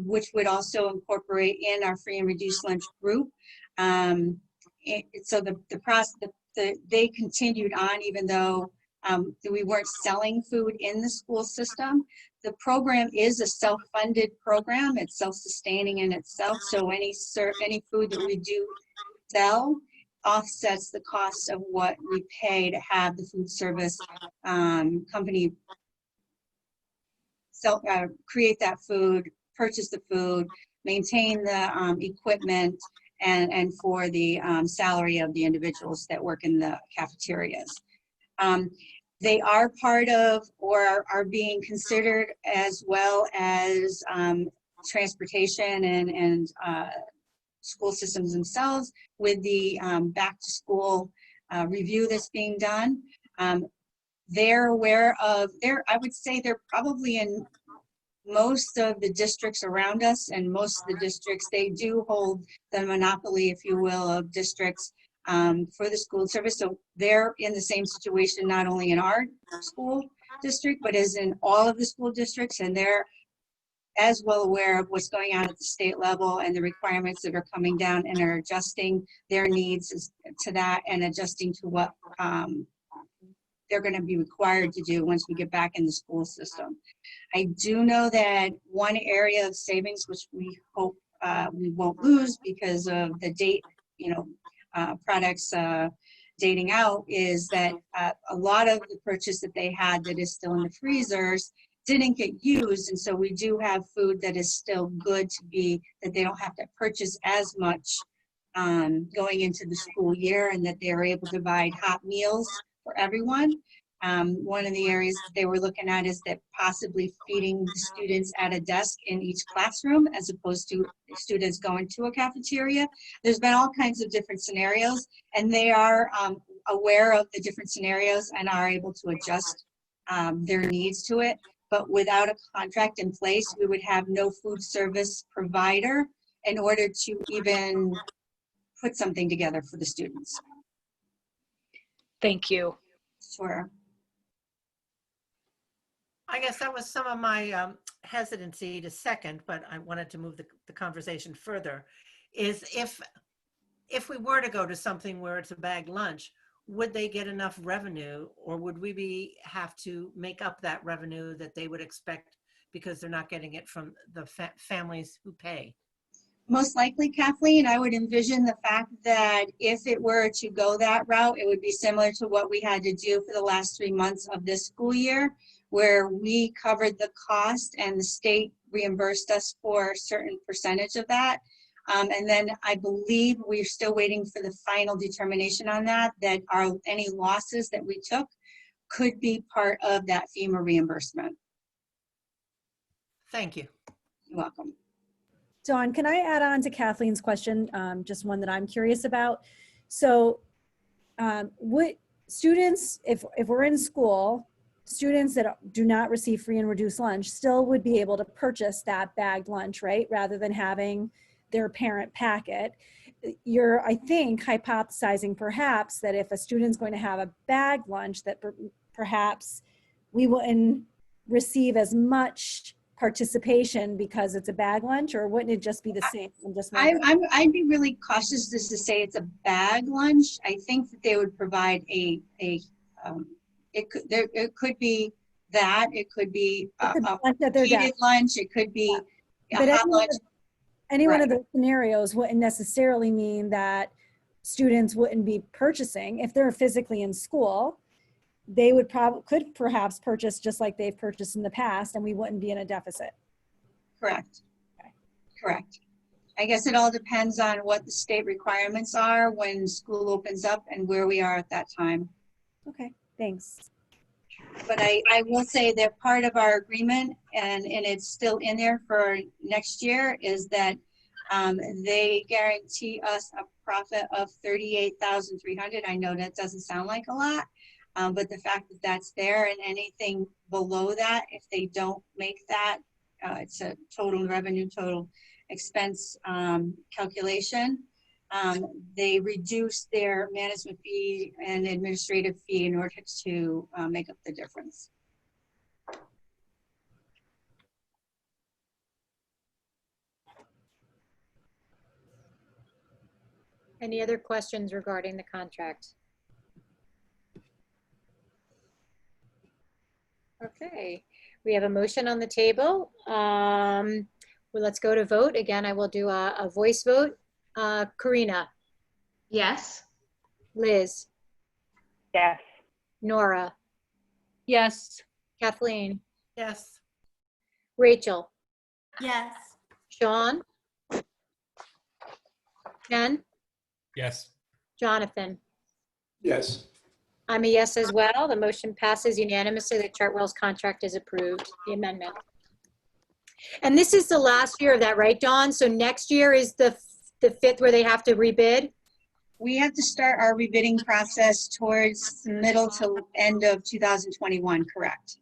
which would also incorporate in our free and reduced lunch group. So they continued on even though we weren't selling food in the school system. The program is a self-funded program. It's self-sustaining in itself. So any food that we do sell offsets the cost of what we pay to have the food service company create that food, purchase the food, maintain the equipment, and for the salary of the individuals that work in the cafeterias. They are part of or are being considered as well as transportation and school systems themselves with the back to school review that's being done. They're aware of, I would say they're probably in most of the districts around us, and most of the districts, they do hold the monopoly, if you will, of districts for the school service. So they're in the same situation, not only in our school district, but as in all of the school districts, and they're as well aware of what's going on at the state level and the requirements that are coming down, and are adjusting their needs to that and adjusting to what they're going to be required to do once we get back in the school system. I do know that one area of savings, which we hope we won't lose because of the date, products dating out, is that a lot of the purchase that they had that is still in the freezers didn't get used. And so we do have food that is still good to be, that they don't have to purchase as much going into the school year, and that they're able to provide hot meals for everyone. One of the areas that they were looking at is that possibly feeding the students at a desk in each classroom as opposed to students going to a cafeteria. There's been all kinds of different scenarios, and they are aware of the different scenarios and are able to adjust their needs to it. But without a contract in place, we would have no food service provider in order to even put something together for the students. Thank you. Sure. I guess that was some of my hesitancy to second, but I wanted to move the conversation further, is if we were to go to something where it's a bagged lunch, would they get enough revenue, or would we have to make up that revenue that they would expect because they're not getting it from the families who pay? Most likely, Kathleen, I would envision the fact that if it were to go that route, it would be similar to what we had to do for the last 3 months of this school year, where we covered the cost and the state reimbursed us for a certain percentage of that. And then I believe we're still waiting for the final determination on that any losses that we took could be part of that FEMA reimbursement. Thank you. You're welcome. Dawn, can I add on to Kathleen's question, just one that I'm curious about? So would students, if we're in school, students that do not receive free and reduced lunch still would be able to purchase that bagged lunch, right? Rather than having their parent pack it. You're, I think, hypothesizing perhaps that if a student's going to have a bagged lunch, that perhaps we wouldn't receive as much participation because it's a bag lunch, or wouldn't it just be the same? I'd be really cautious just to say it's a bag lunch. I think that they would provide it could be that, it could be a lunch at their desk. heated lunch, it could be a But hot lunch. any one of Right. those scenarios wouldn't necessarily mean that students wouldn't be purchasing. If they're physically in school, they could perhaps purchase just like they've purchased in the past, and we wouldn't be in a deficit. Correct. Okay. Correct. I guess it all depends on what the state requirements are when school opens up and where we are at that time. Okay, thanks. But I will say that part of our agreement, and it's still in there for next year, is that they guarantee us a profit of $38,300. I know that doesn't sound like a lot, but the fact that that's there, and anything below that, if they don't make that, it's a total revenue, total expense calculation. They reduce their management fee and administrative fee in order to make up the difference. Any other questions regarding the contract? Okay, we have a motion on the table. Well, let's go to vote. Again, I will do a voice vote. Karina, Yes. Liz, Yes. Nora, Yes. Kathleen, Yes. Rachel, Yes. Sean, Ken, Yes. Jonathan. Yes. I'm a yes as well. The motion passes unanimously. The Chartwells contract is approved, the amendment. And this is the last year of that, right, Dawn? So next year is the fifth where they have to rebid? We have to start our rebidding process towards the middle to end of 2021, correct?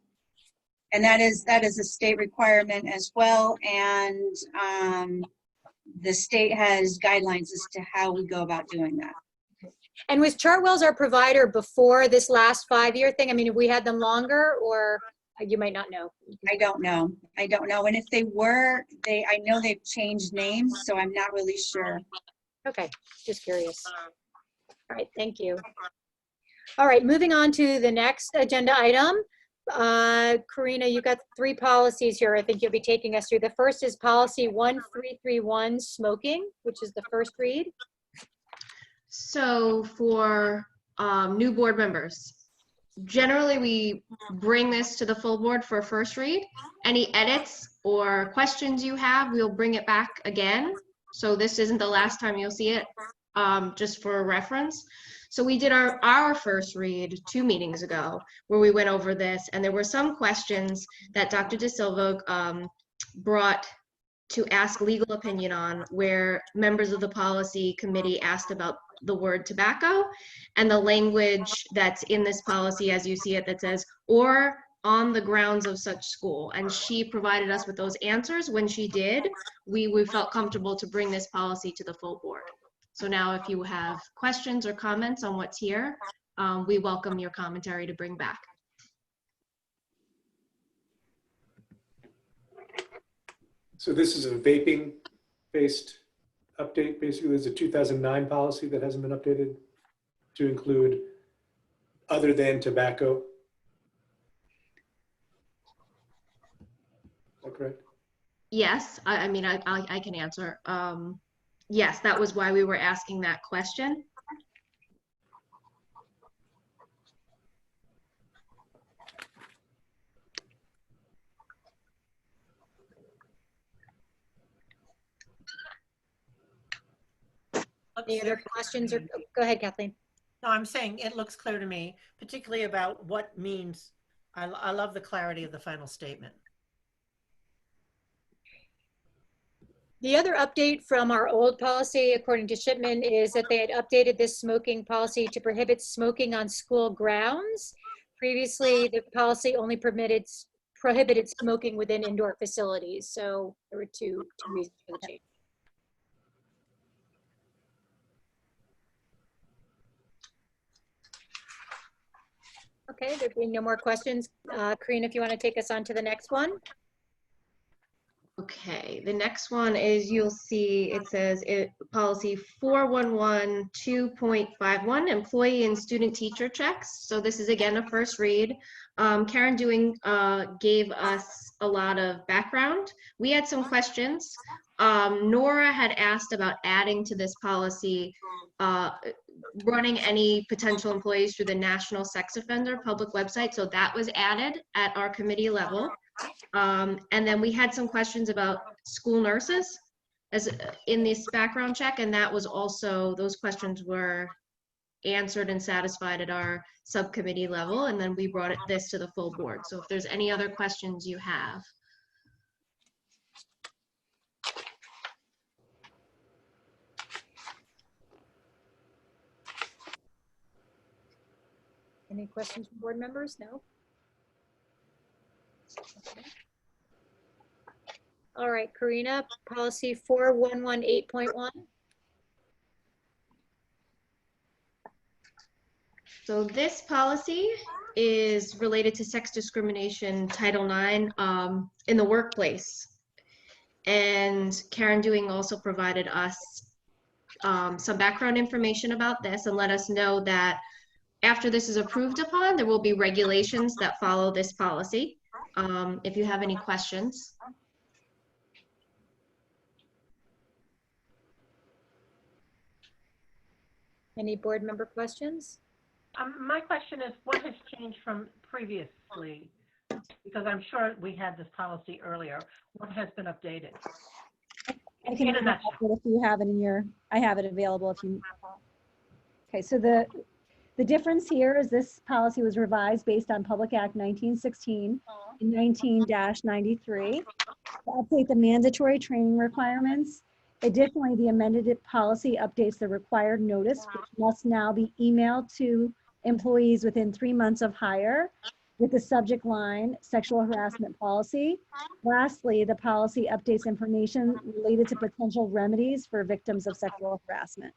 And that is a state requirement as well. And the state has guidelines as to how we go about doing that. And was Chartwells our provider before this last 5-year thing? I mean, have we had them longer, or you might not know? I don't know. I don't know. And if they were, I know they've changed names, so I'm not really sure. Okay, just curious. All right, thank you. All right, moving on to the next agenda item. Karina, you got 3 policies here I think you'll be taking us through. The first is policy 1331, smoking, which is the first read. So for new board members, generally we bring this to the full board for a first read. Any edits or questions you have, we'll bring it back again. So this isn't the last time you'll see it, just for reference. So we did our first read 2 meetings ago where we went over this, and there were some questions that Dr. De Silva brought to ask legal opinion on, where members of the policy committee asked about the word tobacco and the language that's in this policy as you see it that says, or on the grounds of such school. And she provided us with those answers. When she did, we felt comfortable to bring this policy to the full board. So now if you have questions or comments on what's here, we welcome your commentary to bring back. So this is a vaping-based update. Basically, there's a 2009 policy that hasn't been updated to include other than tobacco. Is that correct? Yes, I mean, I can answer. Yes, that was why we were asking that question. Any other questions? Or go ahead, Kathleen. No, I'm saying it looks clear to me, particularly about what means. I love the clarity of the final statement. The other update from our old policy, according to Shipman, is that they had updated this smoking policy to prohibit smoking on school grounds. Previously, the policy only prohibited smoking within indoor facilities. So there were two reasons for the change. Okay, there being no more questions, Karina, if you want to take us on to the next one. Okay, the next one is, you'll see it says policy 411 2.51, employee and student teacher checks. So this is again a first read. Karen Dewing gave us a lot of background. We had some questions. Nora had asked about adding to this policy, running any potential employees through the National Sex Offender public website. So that was added at our committee level. And then we had some questions about school nurses as in this background check, and that was also, those questions were answered and satisfied at our subcommittee level, and then we brought this to the full board. So if there's any other questions you have. Any questions from board members? No? Okay. All right, Karina, policy 4118.1. So this policy is related to sex discrimination, Title IX, in the workplace. And Karen Dewing also provided us some background information about this and let us know that after this is approved upon, there will be regulations that follow this policy. If you have any questions. Any board member questions? My question is, what has changed from previously? Because I'm sure we had this policy earlier. What has been updated? I can In a email nutshell. it if you have it in your, I have it available if you. Okay, so the difference here is this policy was revised based on Public Act 1916 and 19-93 to update the mandatory training requirements. Additionally, the amended policy updates the required notice, which must now be emailed to employees within 3 months of hire with the subject line, sexual harassment policy. Lastly, the policy updates information related to potential remedies for victims of sexual harassment.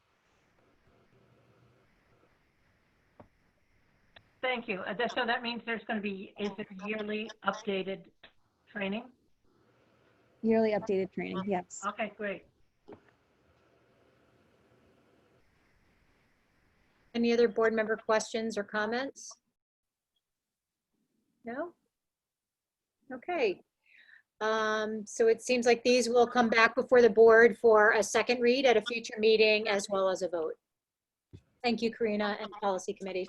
Thank you. So that means there's going to be, is it yearly updated training? Yearly updated training, yes. Okay, great. Any other board member questions or comments? No? Okay. So it seems like these will come back before the board for a second read at a future meeting as well as a vote. Thank you, Karina and Policy Committee.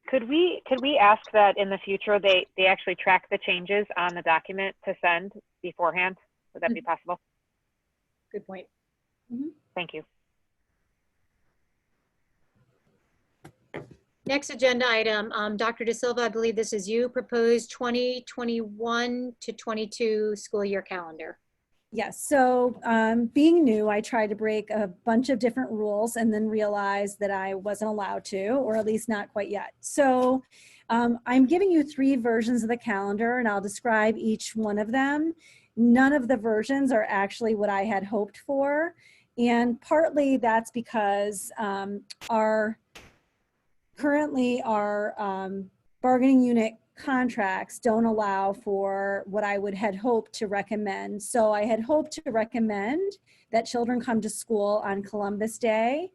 Could we ask that in the future they actually track the changes on the document to send beforehand? Would that be possible? Good point. Thank you. Next agenda item, Dr. De Silva, I believe this is you, proposed 2021 to 22 school year calendar. Yes, so being new, I tried to break a bunch of different rules and then realized that I wasn't allowed to, or at least not quite yet. So I'm giving you 3 versions of the calendar and I'll describe each one of them. None of the versions are actually what I had hoped for. And partly that's because currently our bargaining unit contracts don't allow for what I would had hoped to recommend. So I had hoped to recommend that children come to school on Columbus Day,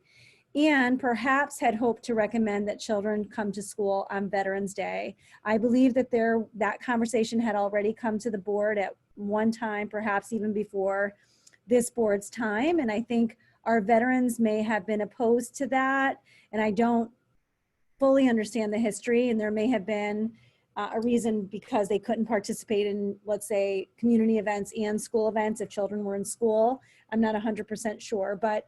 and perhaps had hoped to recommend that children come to school on Veterans Day. I believe that that conversation had already come to the board at one time, perhaps even before this board's time. And I think our veterans may have been opposed to that. And I don't fully understand the history, and there may have been a reason because they couldn't participate in, let's say, community events and school events if children were in school. I'm not 100% sure, but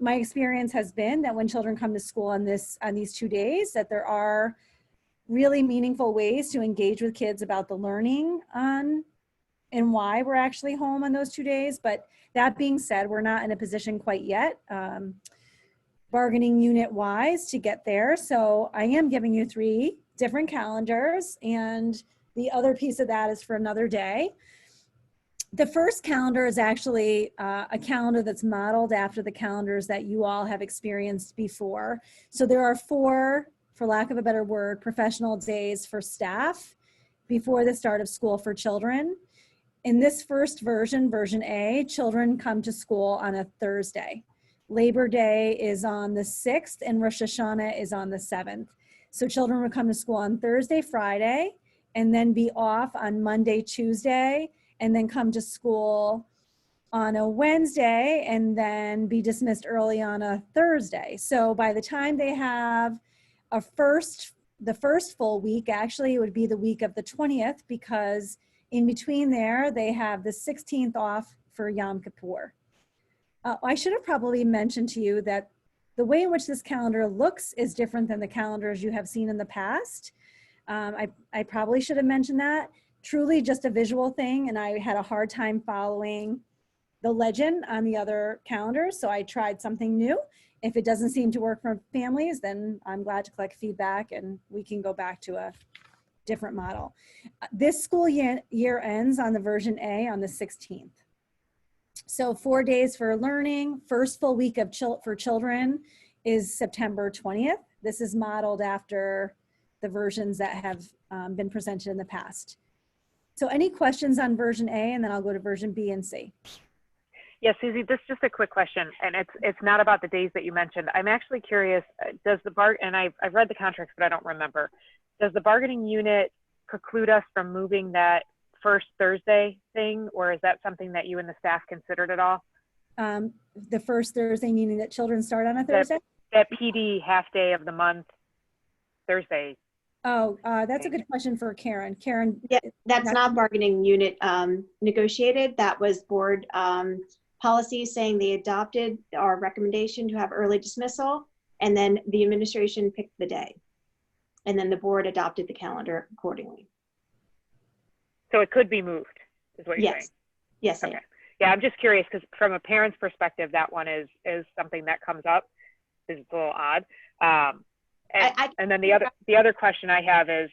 my experience has been that when children come to school on these 2 days, that there are really meaningful ways to engage with kids about the learning and why we're actually home on those 2 days. But that being said, we're not in a position quite yet, bargaining unit wise, to get there. So I am giving you 3 different calendars, and the other piece of that is for another day. The first calendar is actually a calendar that's modeled after the calendars that you all have experienced before. So there are 4, for lack of a better word, professional days for staff before the start of school for children. in this first version, version A, children come to school on a Thursday. Labor Day is on the 6th and Rosh Hashanah is on the 7th. So children would come to school on Thursday, Friday, and then be off on Monday, Tuesday, and then come to school on a Wednesday and then be dismissed early on a Thursday. So by the time they have the first full week, actually it would be the week of the 20th, because in between there, they have the 16th off for Yom Kippur. I should have probably mentioned to you that the way in which this calendar looks is different than the calendars you have seen in the past. I probably should have mentioned that. Truly just a visual thing, and I had a hard time following the legend on the other calendars, so I tried something new. If it doesn't seem to work for families, then I'm glad to collect feedback and we can go back to a different model. This school year ends on the version A on the 16th. So 4 days for learning. First full week of for children is September 20th. This is modeled after the versions that have been presented in the past. So any questions on version A, and then I'll go to version B and C. Yeah, Susie, this is just a quick question, and it's not about the days that you mentioned. I'm actually curious, does the and I've read the contracts, but I don't remember. Does the bargaining unit preclude us from moving that first Thursday thing, or is that something that you and the staff considered at all? The first Thursday, meaning that children start on a Thursday? That PD half day of the month, Thursday. Oh, that's a good question for Karen. Karen? Yeah, that's not bargaining unit negotiated. That was board policy saying they adopted our recommendation to have early dismissal, and then the administration picked the day. And then the board adopted the calendar accordingly. So it could be moved, is what you're saying? Yes. Okay. Yeah, I'm just curious because from a parent's perspective, that one is something that comes up. It's a little odd. And then the other question I have is,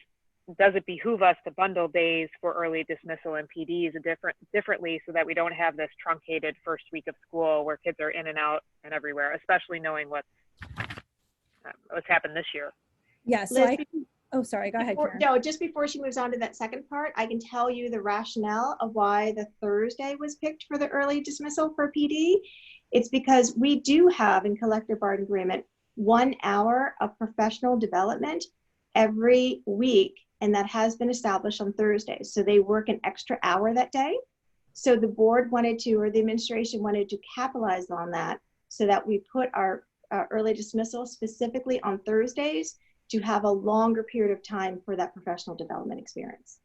does it behoove us to bundle days for early dismissal and PDs differently so that we don't have this truncated first week of school where kids are in and out and everywhere, especially knowing what's happened this year? Yeah, so oh, sorry, go ahead, Karen. No, just before she moves on to that second part, I can tell you the rationale of why the Thursday was picked for the early dismissal for PD. It's because we do have in collective bargaining agreement 1 hour of professional development every week, and that has been established on Thursdays. So they work an extra hour that day. So the board wanted to, or the administration wanted to capitalize on that so that we put our early dismissal specifically on Thursdays to have a longer period of time for that professional development experience.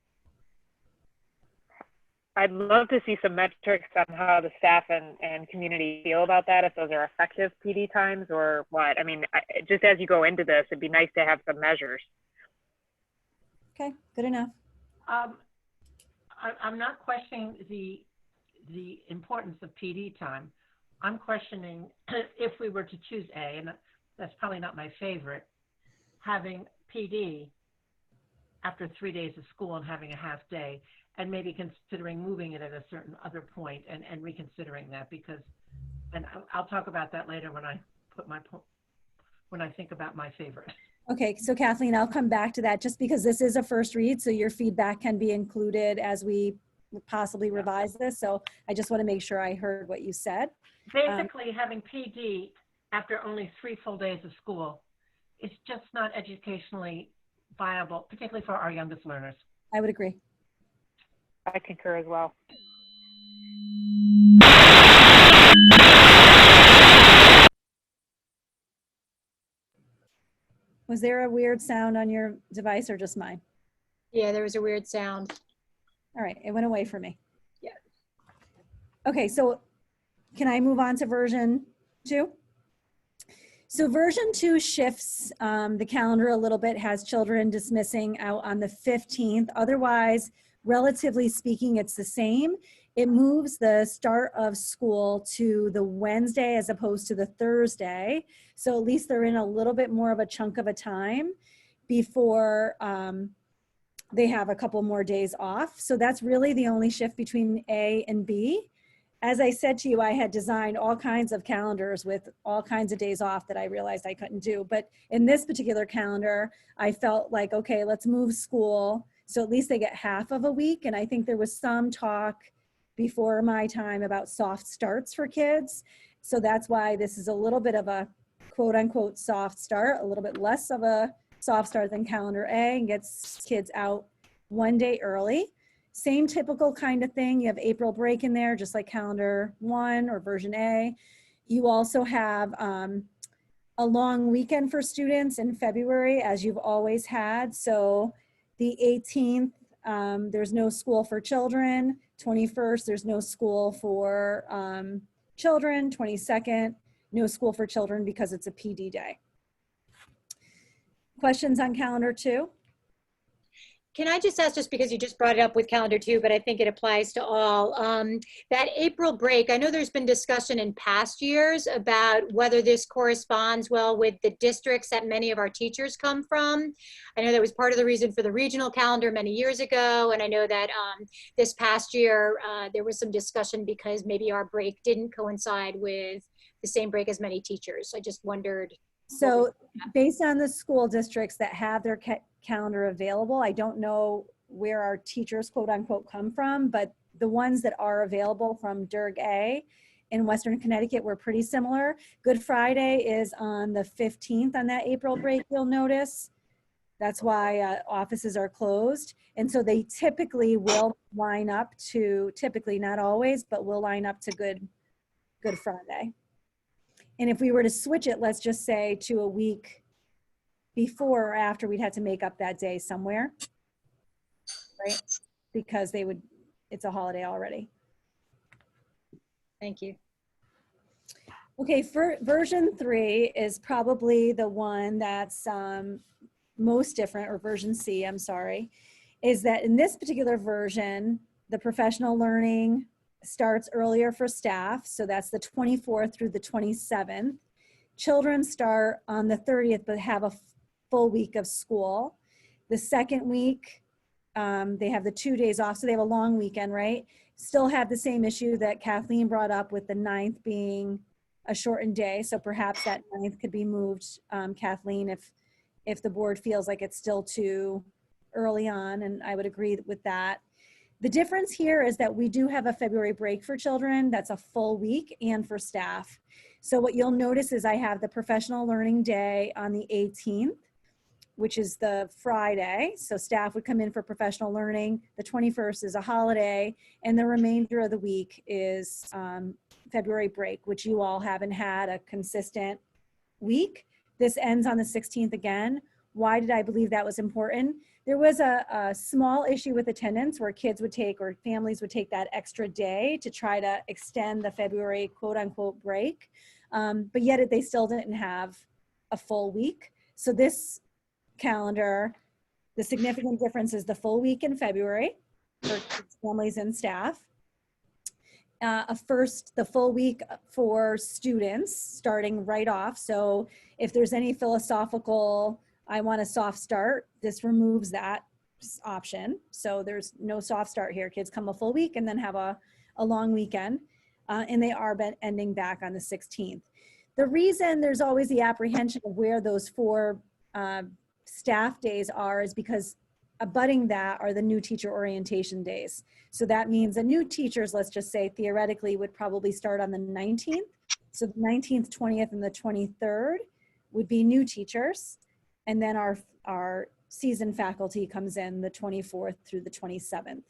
I'd love to see some metrics on how the staff and community feel about that, if those are effective PD times or what. I mean, just as you go into this, it'd be nice to have some measures. Okay, good enough. I'm not questioning the importance of PD time. I'm questioning if we were to choose A, and that's probably not my favorite, having PD after 3 days of school and having a half day, and maybe considering moving it at a certain other point and reconsidering that, because, and I'll talk about that later when I put when I think about my favorite. Okay, so Kathleen, I'll come back to that just because this is a first read, so your feedback can be included as we possibly revise this. So I just want to make sure I heard what you said. Basically, having PD after only 3 full days of school is just not educationally viable, particularly for our youngest learners. I would agree. I concur as well. Was there a weird sound on your device or just mine? Yeah, there was a weird sound. All right, it went away for me. Yeah. Okay, so can I move on to version 2? So version 2 shifts the calendar a little bit, has children dismissing out on the 15th. Otherwise, relatively speaking, it's the same. It moves the start of school to the Wednesday as opposed to the Thursday. So at least they're in a little bit more of a chunk of a time before they have a couple more days off. So that's really the only shift between A and B. As I said to you, I had designed all kinds of calendars with all kinds of days off that I realized I couldn't do. But in this particular calendar, I felt like, okay, let's move school So at least they get half of a week. And I think there was some talk before my time about soft starts for kids. So that's why this is a little bit of a quote unquote soft start, a little bit less of a soft start than calendar A, and gets kids out one day early. Same typical kind of thing. You have April break in there, just like calendar 1 or version A. You also have a long weekend for students in February, as you've always had. So the 18th, there's no school for children. 21st, there's no school for children. 22nd, no school for children because it's a PD day. Questions on calendar 2? Can I just ask, just because you just brought it up with calendar 2, but I think it applies to all, that April break, I know there's been discussion in past years about whether this corresponds well with the districts that many of our teachers come from. I know that was part of the reason for the regional calendar many years ago. And I know that this past year, there was some discussion because maybe our break didn't coincide with the same break as many teachers. I just wondered. So based on the school districts that have their calendar available, I don't know where our teachers quote unquote come from, but the ones that are available from Durg A in Western Connecticut were pretty similar. Good Friday is on the 15th on that April break, you'll notice. That's why offices are closed. And so they typically will line up to, typically not always, but will line up to Good Friday. And if we were to switch it, let's just say to a week before or after, we'd have to make up that day somewhere, right? Because they would, it's a holiday already. Thank you. Okay, for version 3 is probably the one that's most different, or version C, I'm sorry, is that in this particular version, the professional learning starts earlier for staff. So that's the 24th through the 27th. Children start on the 30th, but have a full week of school. The second week, they have the 2 days off. So they have a long weekend, right? Still have the same issue that Kathleen brought up with the 9th being a shortened day. So perhaps that 9th could be moved, Kathleen, if the board feels like it's still too early on, and I would agree with that. The difference here is that we do have a February break for children. That's a full week, and for staff. So what you'll notice is I have the professional learning day on the 18th, which is the Friday. So staff would come in for professional learning. The 21st is a holiday, and the remainder of the week is February break, which you all haven't had a consistent week. This ends on the 16th again. Why did I believe that was important? There was a small issue with attendance where kids would take, or families would take, that extra day to try to extend the February quote unquote break. But yet they still didn't have a full week. So this calendar, the significant difference is the full week in February for families and staff. The full week for students starting right off. So if there's any philosophical, I want a soft start, this removes that option. So there's no soft start here. Kids come a full week and then have a long weekend. And they are ending back on the 16th. The reason there's always the apprehension of where those 4 staff days are is because abutting that are the new teacher orientation days. So that means the new teachers, let's just say theoretically, would probably start on the 19th. So the 19th, 20th, and the 23rd would be new teachers. And then our seasoned faculty comes in the 24th through the 27th.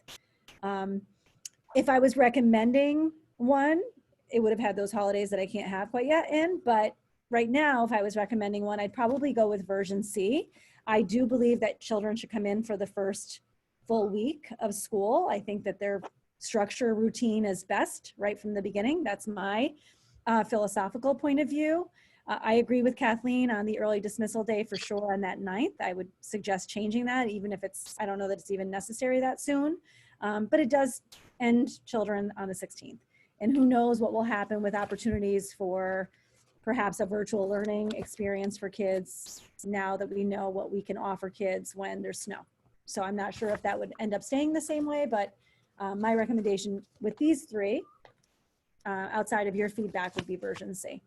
If I was recommending one, it would have had those holidays that I can't have quite yet in, but right now, if I was recommending one, I'd probably go with version C. I do believe that children should come in for the first full week of school. I think that their structure routine is best right from the beginning. That's my philosophical point of view. I agree with Kathleen on the early dismissal day for sure on that 9th. I would suggest changing that, even if it's, I don't know that it's even necessary that soon, but it does end children on the 16th. And who knows what will happen with opportunities for perhaps a virtual learning experience for kids now that we know what we can offer kids when there's snow. So I'm not sure if that would end up staying the same way, but my recommendation with these 3, outside of your feedback, would be version C.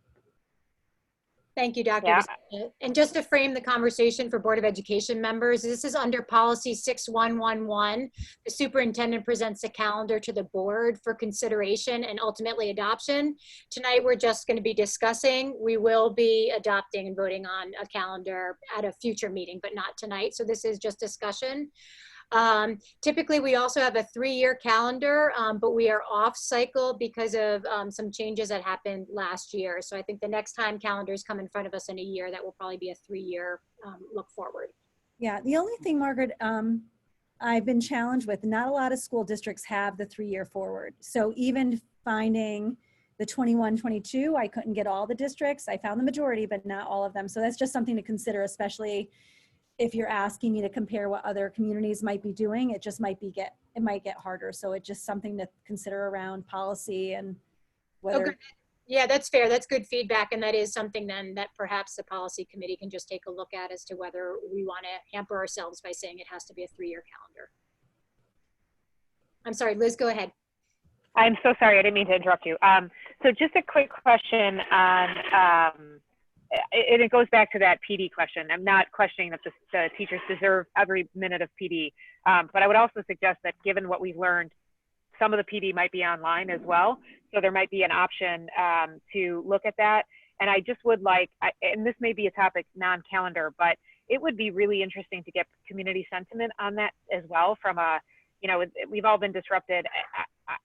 Thank you, Dr. Yeah. DeSilva. And just to frame the conversation for Board of Education members, this is under policy 6111. The superintendent presents a calendar to the board for consideration and ultimately adoption. Tonight, we're just going to be discussing. We will be adopting and voting on a calendar at a future meeting, but not tonight. So this is just discussion. Typically, we also have a 3-year calendar, but we are off cycle because of some changes that happened last year. So I think the next time calendars come in front of us in a year, that will probably be a 3-year look forward. Yeah, the only thing, Margaret, I've been challenged with, not a lot of school districts have the 3-year forward. So even finding the 21-22, I couldn't get all the districts. I found the majority, but not all of them. So that's just something to consider, especially if you're asking me to compare what other communities might be doing. It just might get harder. So it's just something to consider around policy and whether. Okay. Yeah, that's fair. That's good feedback. And that is something then that perhaps the policy committee can just take a look at as to whether we want to hamper ourselves by saying it has to be a 3-year calendar. I'm sorry, Liz, go ahead. I'm so sorry, I didn't mean to interrupt you. So just a quick question on, and it goes back to that PD question. I'm not questioning that the teachers deserve every minute of PD, but I would also suggest that given what we've learned, some of the PD might be online as well. So there might be an option to look at that. And I just would like, and this may be a topic non-calendar, but it would be really interesting to get community sentiment on that as well from a, you know, we've all been disrupted.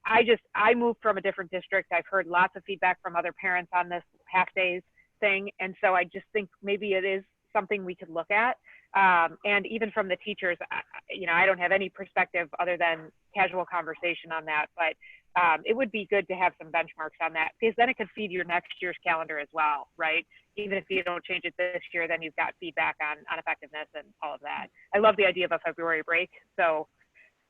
I moved from a different district. I've heard lots of feedback from other parents on this half days thing. And so I just think maybe it is something we could look at. And even from the teachers, you know, I don't have any perspective other than casual conversation on that, but it would be good to have some benchmarks on that, because then it could feed your next year's calendar as well, right? Even if you don't change it this year, then you've got feedback on effectiveness and all of that. I love the idea of a February break. So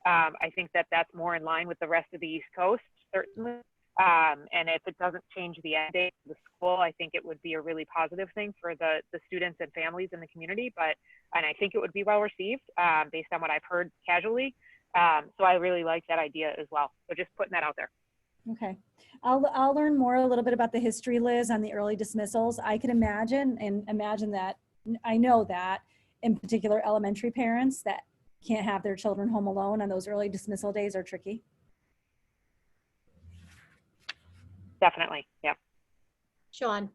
I think that that's more in line with the rest of the East Coast, certainly. And if it doesn't change the end date of the school, I think it would be a really positive thing for the students and families in the community. And I think it would be well received based on what I've heard casually. So I really like that idea as well. So just putting that out there. Okay. I'll learn more a little bit about the history, Liz, on the early dismissals. I can imagine that, I know that in particular elementary parents that can't have their children home alone on those early dismissal days are tricky. Definitely, yeah. Sean.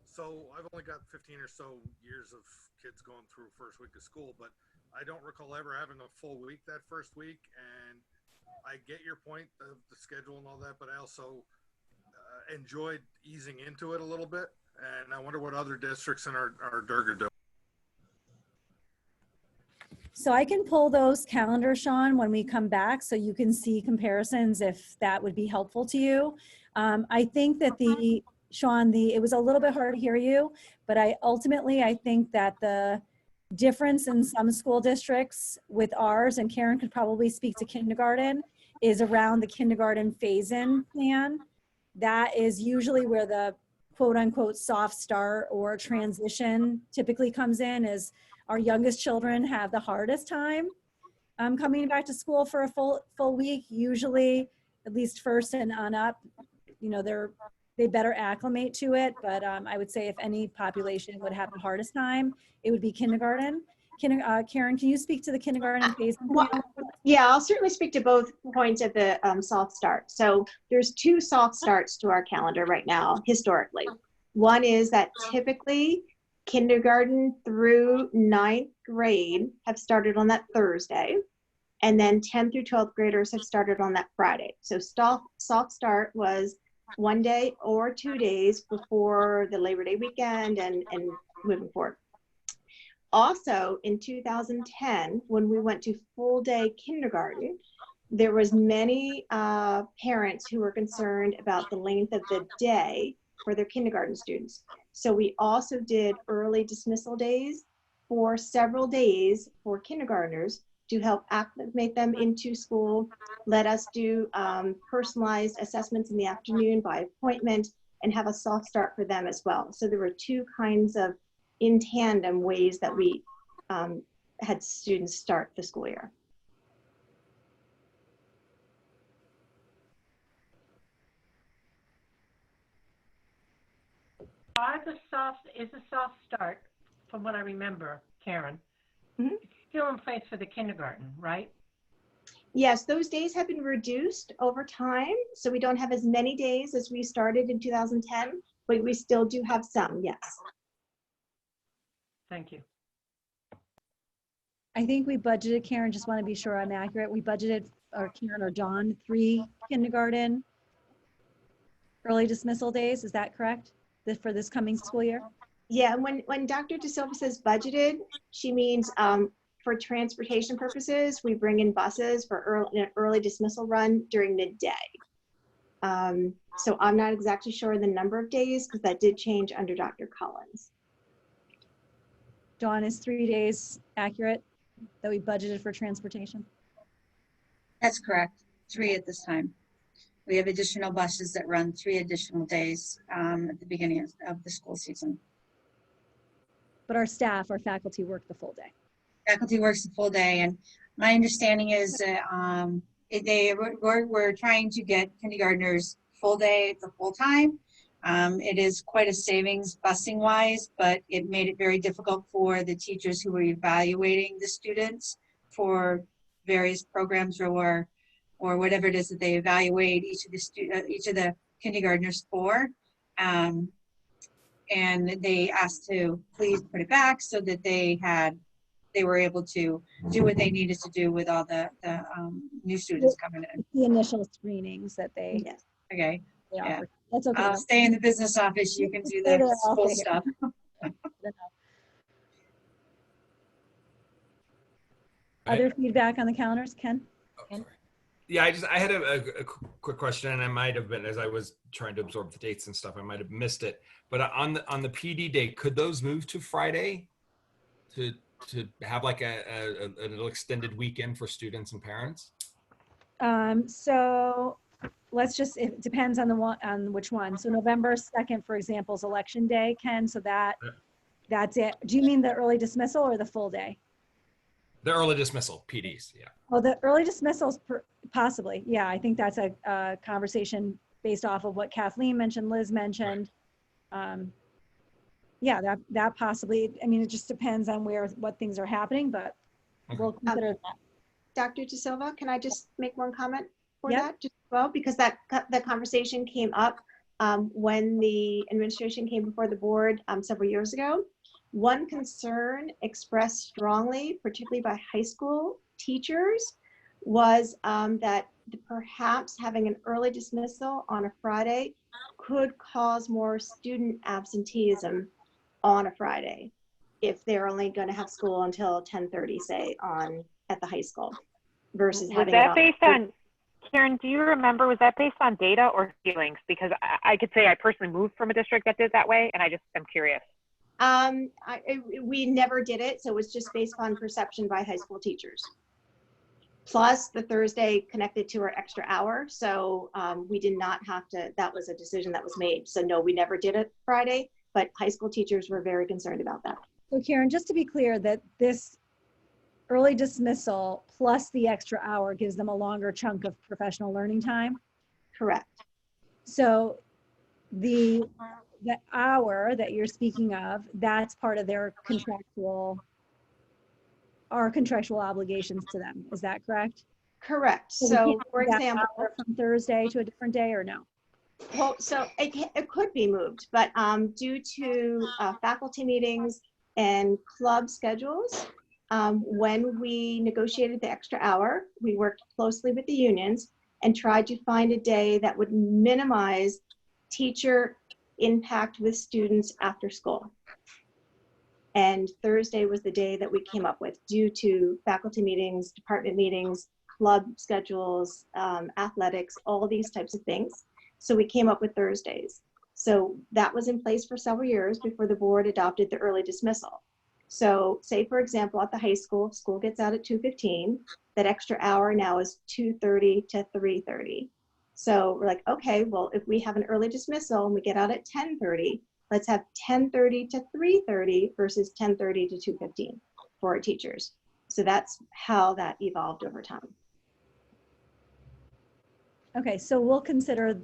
So I've only got 15 or so years of kids going through first week of school, but I don't recall ever having a full week that first week. And I get your point of the schedule and all that, but I also enjoyed easing into it a little bit. And I wonder what other districts in our DERG do. So I can pull those calendars, Sean, when we come back, so you can see comparisons if that would be helpful to you. I think that Sean, it was a little bit hard to hear you, but I think that the difference in some school districts with ours, and Karen could probably speak to kindergarten, is around the kindergarten phase-in plan. That is usually where the quote unquote soft start or transition typically comes in, is our youngest children have the hardest time coming back to school for a full week. Usually, at least first and on up, you know, they better acclimate to it. But I would say if any population would have the hardest time, it would be kindergarten. Karen, can you speak to the kindergarten phase? Well, yeah, I'll certainly speak to both points of the soft start. So there's 2 soft starts to our calendar right now, historically. One is that typically kindergarten through 9th grade have started on that Thursday, and then 10th through 12th graders have started on that Friday. So soft start was 1 day or 2 days before the Labor Day weekend and moving forward. Also, in 2010, when we went to full day kindergarten, there was many parents who were concerned about the length of the day for their kindergarten students. So we also did early dismissal days for several days for kindergartners to help acclimate them into school, let us do personalized assessments in the afternoon by appointment, and have a soft start for them as well. So there were 2 kinds of in tandem ways that we had students start the school year. Is a soft start, from what I remember, Karen, Mhm. still in place for the kindergarten, right? Yes, those days have been reduced over time, so we don't have as many days as we started in 2010, but we still do have some, yes. Thank you. I think we budgeted, Karen, just want to be sure I'm accurate. We budgeted, or Karen or Dawn, 3 kindergarten early dismissal days. Is that correct? For this coming school year? Yeah, and when Dr. De Silva says budgeted, she means for transportation purposes, we bring in buses for an early dismissal run during midday. So I'm not exactly sure the number of days because that did change under Dr. Collins. Dawn, is 3 days accurate that we budgeted for transportation? That's correct. 3 at this time. We have additional buses that run 3 additional days at the beginning of the school season. But our staff, our faculty work the full day. Faculty works the full day, and my understanding is that we're trying to get kindergartners full day to full time. It is quite a savings busing wise, but it made it very difficult for the teachers who were evaluating the students for various programs or whatever it is that they evaluate each of the kindergartners for. And they asked to please put it back so that they were able to do what they needed to do with all the new students coming in. The initial screenings that they, Yes. Okay. they Yeah. offer. That's okay. I'll stay in the business office. You can do Stay the there, I'll school stay here. stuff. Other feedback on the calendars, Ken? Oh, sorry. Yeah, I had a quick question, and I might have been, as I was trying to absorb the dates and stuff, I might have missed it. But on the PD day, could those move to Friday to have like a little extended weekend for students and parents? So let's just, it depends on on which one. So November 2nd, for example, is election day, Ken, so that's it. Do you mean the early dismissal or the full day? The early dismissal, PDs, yeah. Oh, the early dismissals, possibly. Yeah, I think that's a conversation based off of what Kathleen mentioned, Liz mentioned. Yeah, that possibly, I mean, it just depends on what things are happening, but we'll consider that. Dr. De Silva, can I just make one comment for Yep. that? Just well, because that conversation came up when the administration came before the board several years ago. One concern expressed strongly, particularly by high school teachers, was that perhaps having an early dismissal on a Friday could cause more student absenteeism on a Friday if they're only going to have school until 10:30, say, at the high school, versus Was having that based on, Karen, do you remember, was that based on data or feelings? Because I could say I personally moved from a district that did that way, and I'm curious. We never did it, so it was just based on perception by high school teachers. Plus the Thursday connected to our extra hour, so we did not have to, that was a decision that was made. So no, we never did it Friday, but high school teachers were very concerned about that. So Karen, just to be clear, that this early dismissal plus the extra hour gives them a longer chunk of professional learning time? Correct. So the hour that you're speaking of, that's part of their contractual obligations to them. Is that correct? Correct. we So can't for move that example, hour from Thursday to a different day, or no? well, so it could be moved, but due to faculty meetings and club schedules, when we negotiated the extra hour, we worked closely with the unions and tried to find a day that would minimize teacher impact with students after school. And Thursday was the day that we came up with due to faculty meetings, department meetings, club schedules, athletics, all these types of things. So we came up with Thursdays. So that was in place for several years before the board adopted the early dismissal. So say, for example, at the high school, school gets out at 2:15, that extra hour now is 2:30 to 3:30. So we're like, okay, well, if we have an early dismissal and we get out at 10:30, let's have 10:30 to 3:30 versus 10:30 to 2:15 for our teachers. So that's how that evolved over time. Okay, so we'll consider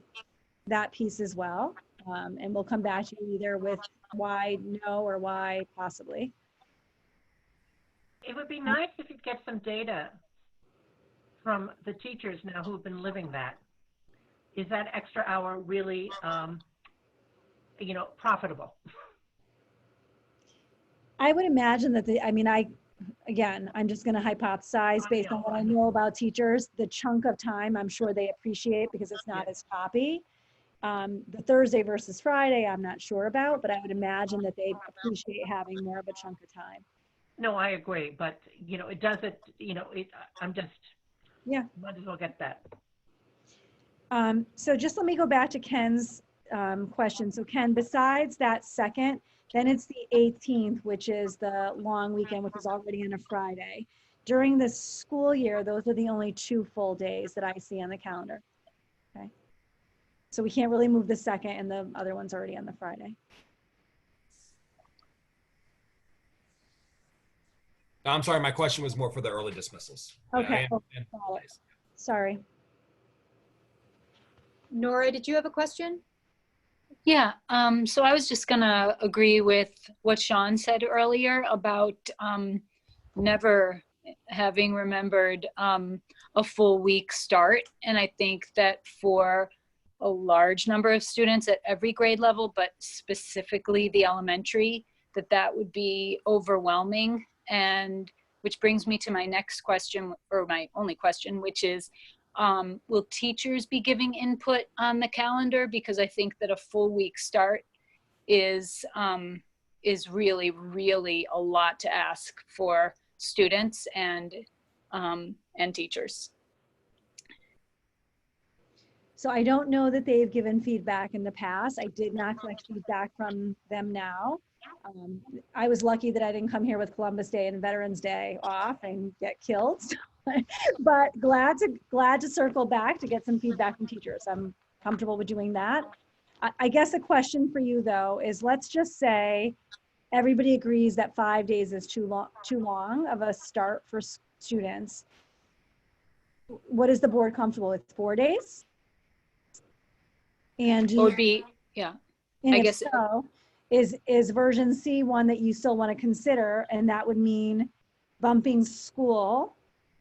that piece as well. And we'll come back to you either with why no or why possibly. It would be nice if you'd get some data from the teachers now who've been living that. Is that extra hour really, profitable? I would imagine that I'm just going to hypothesize based on what I know about teachers. The chunk of time I'm sure they appreciate because it's not as choppy. The Thursday versus Friday, I'm not sure about, but I would imagine that they appreciate having more of a chunk of time. No, I agree, but it doesn't, I'm just, Yeah. might as well get that. So just let me go back to Ken's question. So Ken, besides that second, then it's the 18th, which is the long weekend, which is already on a Friday. During the school year, those are the only 2 full days that I see on the calendar. Okay. So we can't really move the second, and the other one's already on the Friday. I'm sorry, my question was more for the early dismissals. Okay. Sorry. Nora, did you have a question? Yeah, so I was just gonna agree with what Sean said earlier about never having remembered a full week start. And I think that for a large number of students at every grade level, but specifically the elementary, that would be overwhelming. And which brings me to my next question, or my only question, which is, will teachers be giving input on the calendar? Because I think that a full week start is really, really a lot to ask for students and teachers. So I don't know that they've given feedback in the past. I did not collect feedback from them now. I was lucky that I didn't come here with Columbus Day and Veterans Day off and get killed. But glad to circle back to get some feedback from teachers. I'm comfortable with doing that. I guess a question for you though is, let's just say everybody agrees that 5 days is too long of a start for students. What is the board comfortable with? 4 days? And It would be, yeah. and I if guess so, is version C one that you still want to consider? And that would mean bumping school,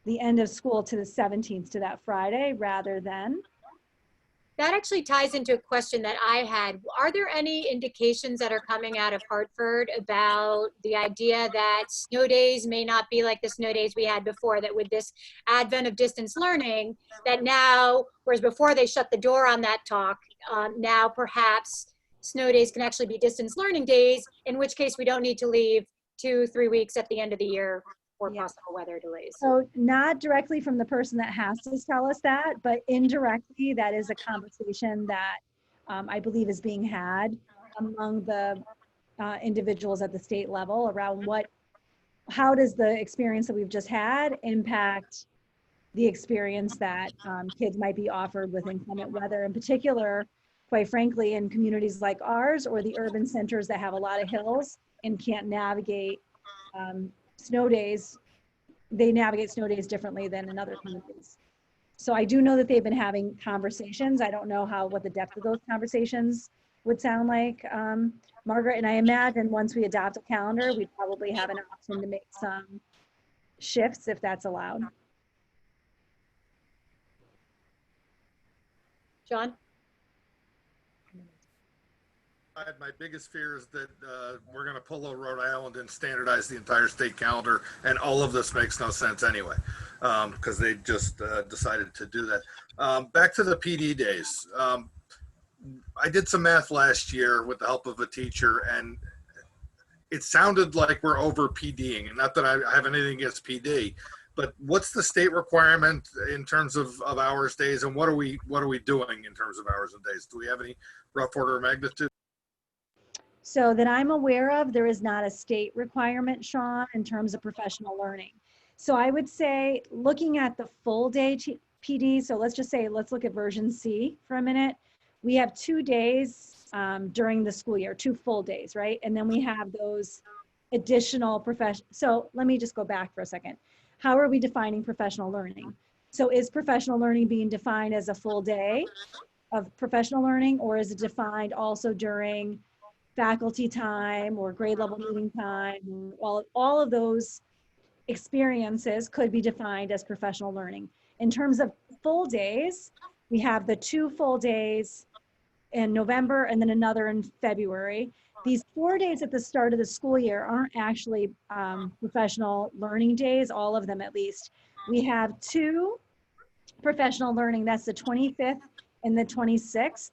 the end of school, to the 17th, to that Friday rather than? That actually ties into a question that I had. Are there any indications that are coming out of Hartford about the idea that snow days may not be like the snow days we had before, that with this advent of distance learning, that now, whereas before they shut the door on that talk, now perhaps snow days can actually be distance learning days, in which case we don't need to leave 2-3 weeks at the end of the year for possible weather delays. So not directly from the person that has to tell us that, but indirectly, that is a conversation that I believe is being had among the individuals at the state level around how does the experience that we've just had impact the experience that kids might be offered with inclement weather, in particular, quite frankly, in communities like ours or the urban centers that have a lot of hills and can't navigate snow days. They navigate snow days differently than in other communities. So I do know that they've been having conversations. I don't know what the depth of those conversations would sound like, Margaret. And I imagine once we adopt a calendar, we'd probably have an option to make some shifts if that's allowed. John? My biggest fear is that we're going to pull a Rhode Island and standardize the entire state calendar, and all of this makes no sense anyway, because they just decided to do that. Back to the PD days. I did some math last year with the help of a teacher, and it sounded like we're over PDing, and not that I have anything against PD, but what's the state requirement in terms of hours, days, and what are we doing in terms of hours and days? Do we have any rough order of magnitude? So that I'm aware of, there is not a state requirement, Sean, in terms of professional learning. So I would say, looking at the full day PD, so let's look at version C for a minute. We have 2 days during the school year, 2 full days, right? And then we have those additional so let me just go back for a second. How are we defining professional learning? So is professional learning being defined as a full day? of professional learning, or is it defined also during faculty time or grade level meeting time? All of those experiences could be defined as professional learning. In terms of full days, we have the 2 full days in November and then another in February. These 4 days at the start of the school year aren't actually professional learning days, all of them at least. We have 2 professional learning, that's the 25th and the 26th.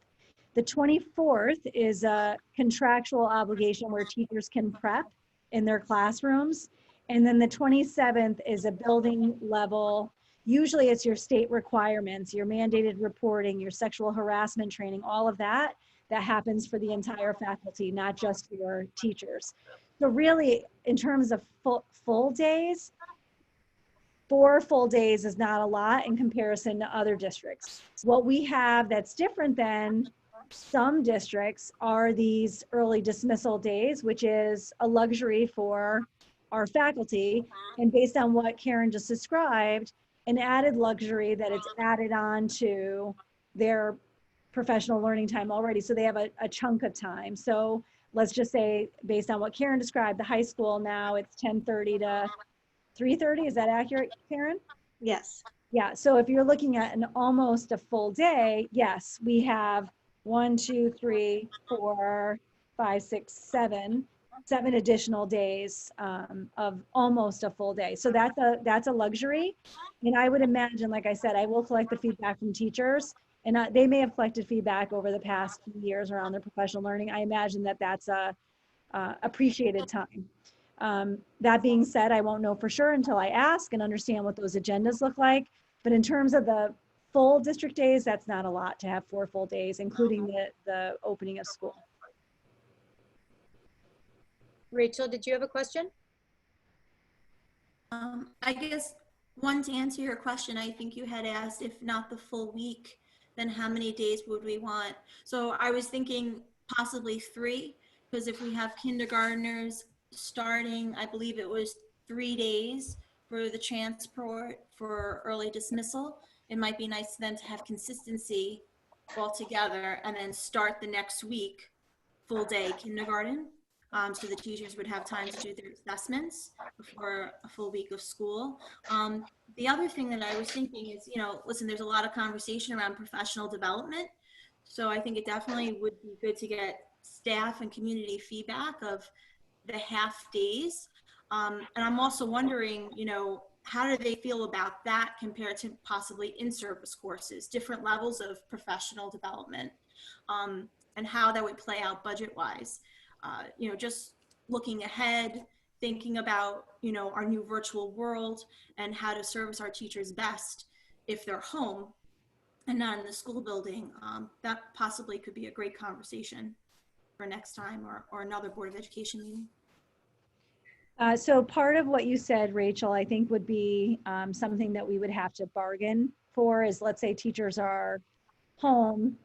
The 24th is a contractual obligation where teachers can prep in their classrooms. And then the 27th is a building level. Usually it's your state requirements, your mandated reporting, your sexual harassment training, all of that happens for the entire faculty, not just your teachers. So really, in terms of full days, 4 full days is not a lot in comparison to other districts. What we have that's different than some districts are these early dismissal days, which is a luxury for our faculty. And based on what Karen just described, an added luxury that it's added on to their professional learning time already. So they have a chunk of time. So let's just say, based on what Karen described, the high school now it's 10:30 to 3:30. Is that accurate, Karen? Yes. Yeah, so if you're looking at an almost a full day, yes, we have 1, 2, 3, 4, 5, 6, 7 additional days of almost a full day. So that's a luxury. And I would imagine, like I said, I will collect the feedback from teachers, and they may have collected feedback over the past few years around their professional learning. I imagine that that's a appreciated time. That being said, I won't know for sure until I ask and understand what those agendas look like. But in terms of the full district days, that's not a lot to have 4 full days, including the opening of school. Rachel, did you have a question? I guess one, to answer your question, I think you had asked if not the full week, then how many days would we want? So I was thinking possibly 3, because if we have kindergartners starting, I believe it was 3 days for the transport for early dismissal, it might be nice then to have consistency all together and then start the next week full day kindergarten. So the teachers would have time to do their assessments before a full week of school. The other thing that I was thinking is, listen, there's a lot of conversation around professional development. So I think it definitely would be good to get staff and community feedback of the half days. And I'm also wondering, how do they feel about that compared to possibly in-service courses, different levels of professional development, and how that would play out budget-wise. Just looking ahead, thinking about, our new virtual world and how to service our teachers best if they're home and not in the school building. That possibly could be a great conversation for next time or another Board of Education meeting. So part of what you said, Rachel, I think would be something that we would have to bargain for is, let's say teachers are home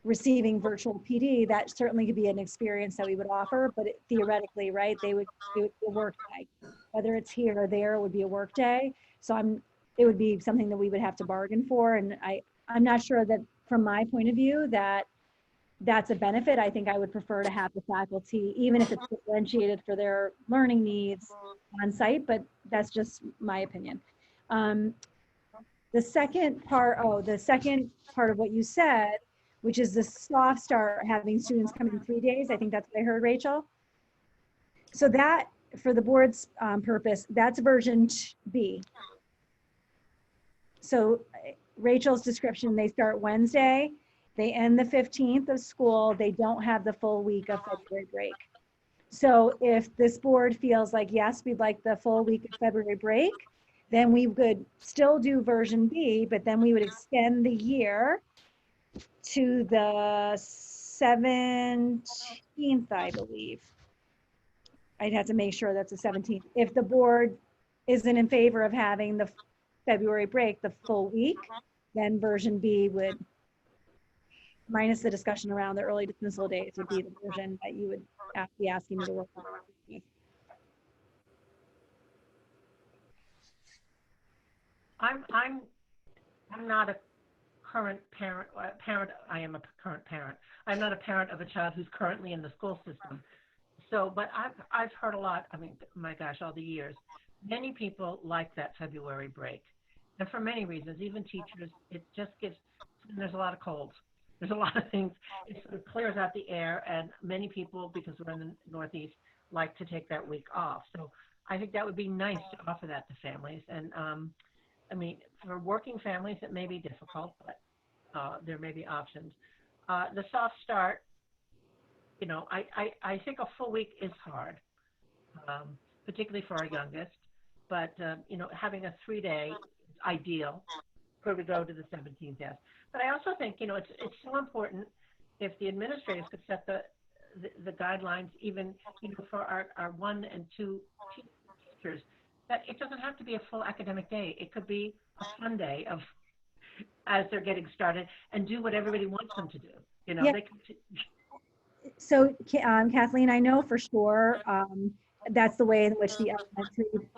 receiving virtual PD, that certainly could be an experience that we would offer, but theoretically, right, it would be a work day. Whether it's here or there, it would be a work day. So it would be something that we would have to bargain for. And I'm not sure that from my point of view that's a benefit. I think I would prefer to have the faculty, even if it's differentiated for their learning needs on site, but that's just my opinion. The second part of what you said, which is the soft start, having students come in 3 days. I think that's what I heard, Rachel. So that, for the board's purpose, that's version B. So Rachel's description, they start Wednesday, they end the 15th of school, they don't have the full week of February break. So if this board feels like, yes, we'd like the full week of February break, then we could still do version B, but then we would extend the year to the 17th, I believe. I'd have to make sure that's the 17th. If the board isn't in favor of having the February break the full week, then version B would, minus the discussion around the early dismissal days, would be the version that you would be asking me to work on. I'm not current parent. I am a current parent. I'm not a parent of a child who's currently in the school system. So, but I've heard a lot. I mean, my gosh, all the years. Many people like that February break, and for many reasons. Even teachers, it just gives. There's a lot of colds. There's a lot of things. It sort of clears out the air, and many people, because we're in the Northeast, like to take that week off. So I think that would be nice to offer that to families. And I mean, for working families, it may be difficult, but there may be options. The soft start, you know, I think a full week is hard, particularly for our youngest. But, you know, having a 3-day is ideal. Could we go to the 17th? Yes. But I also think, you know, it's so important if the administrators could set the guidelines, even, you know, for our 1 and 2 teachers, that it doesn't have to be a full academic day. It could be a fun day of, as they're getting started, and do what everybody wants them to do. You know, Yeah. they could. So Kathleen, I know for sure that's the way in which the elementary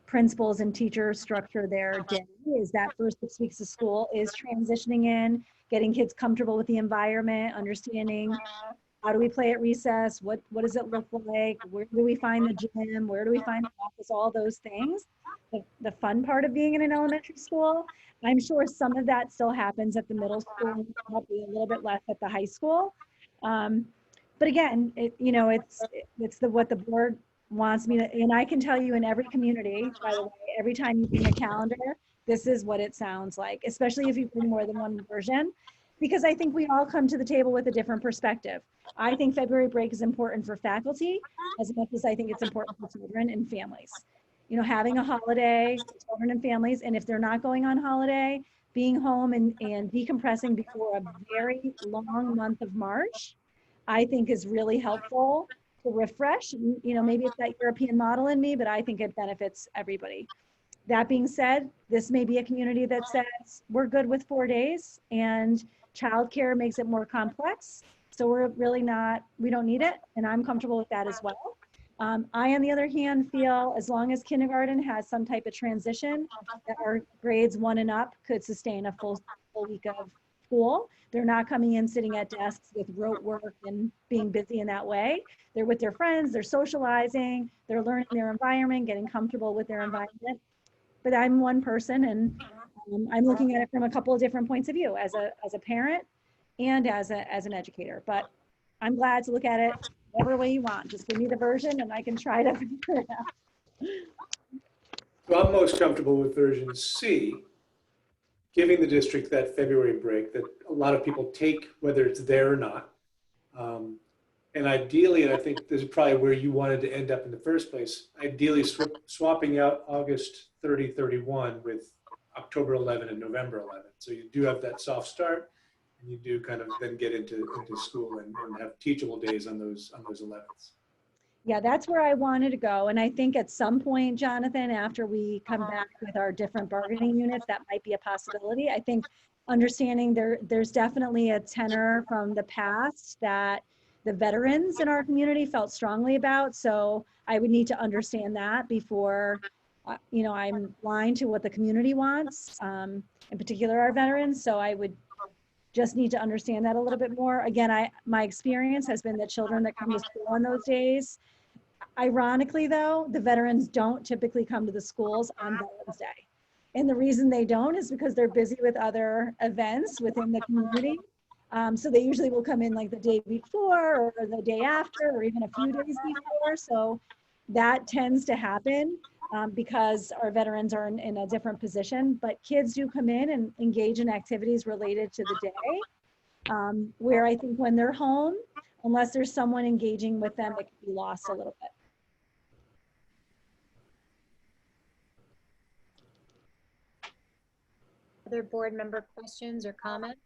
principals and teachers structure their day, is that first 6 weeks of school is transitioning in, getting kids comfortable with the environment, understanding how do we play at recess, what does it look like, where do we find the gym, where do we find the office, all those things. The fun part of being in an elementary school. I'm sure some of that still happens at the middle school, probably a little bit less at the high school. But again, you know, it's what the board wants me to, and I can tell you in every community, by the way, every time you bring a calendar, this is what it sounds like, especially if you bring more than one version, because I think we all come to the table with a different perspective. I think February break is important for faculty as much as I think it's important for children and families. You know, having a holiday for children and families, and if they're not going on holiday, being home and decompressing before a very long month of March, I think is really helpful to refresh. You know, maybe it's that European model in me, but I think it benefits everybody. That being said, this may be a community that says we're good with 4 days and childcare makes it more complex. So we're really not, we don't need it. And I'm comfortable with that as well. I, on the other hand, feel as long as kindergarten has some type of transition, that our grades 1 and up could sustain a full week of school. They're not coming in sitting at desks with rote work and being busy in that way. They're with their friends, they're socializing, they're learning their environment, getting comfortable with their environment. But I'm one person, and I'm looking at it from a couple of different points of view, as a parent and as an educator. But I'm glad to look at it whatever way you want. Just give me the version and I can try to figure it out. So I'm most comfortable with version C, giving the district that February break that a lot of people take, whether it's there or not. And ideally, and I think this is probably where you wanted to end up in the first place, ideally swapping out August 30, 31 with October 11 and November 11. So you do have that soft start, and you do kind of then get into school and have teachable days on those 11ths. Yeah, that's where I wanted to go. And I think at some point, Jonathan, after we come back with our different bargaining units, that might be a possibility. I think understanding there's definitely a tenor from the past that the veterans in our community felt strongly about. So I would need to understand that before, you know, I'm blind to what the community wants, in particular our veterans. So I would just need to understand that a little bit more. Again, my experience has been that children that come to school on those days, ironically though, the veterans don't typically come to the schools on Veterans Day. And the reason they don't is because they're busy with other events within the community. So they usually will come in like the day before or the day after or even a few days before. So that tends to happen because our veterans are in a different position. But kids do come in and engage in activities related to the day, where I think when they're home, unless there's someone engaging with them, it can be lost a little bit. Other board member questions or comments?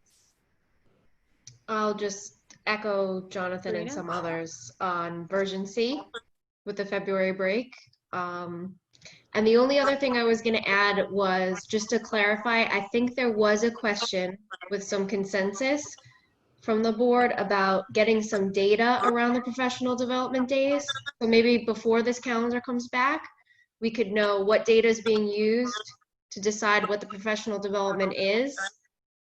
I'll just echo Jonathan and Serena? some others on version C with the February break. And the only other thing I was going to add was just to clarify, I think there was a question with some consensus from the board about getting some data around the professional development days. So maybe before this calendar comes back, we could know what data is being used to decide what the professional development is,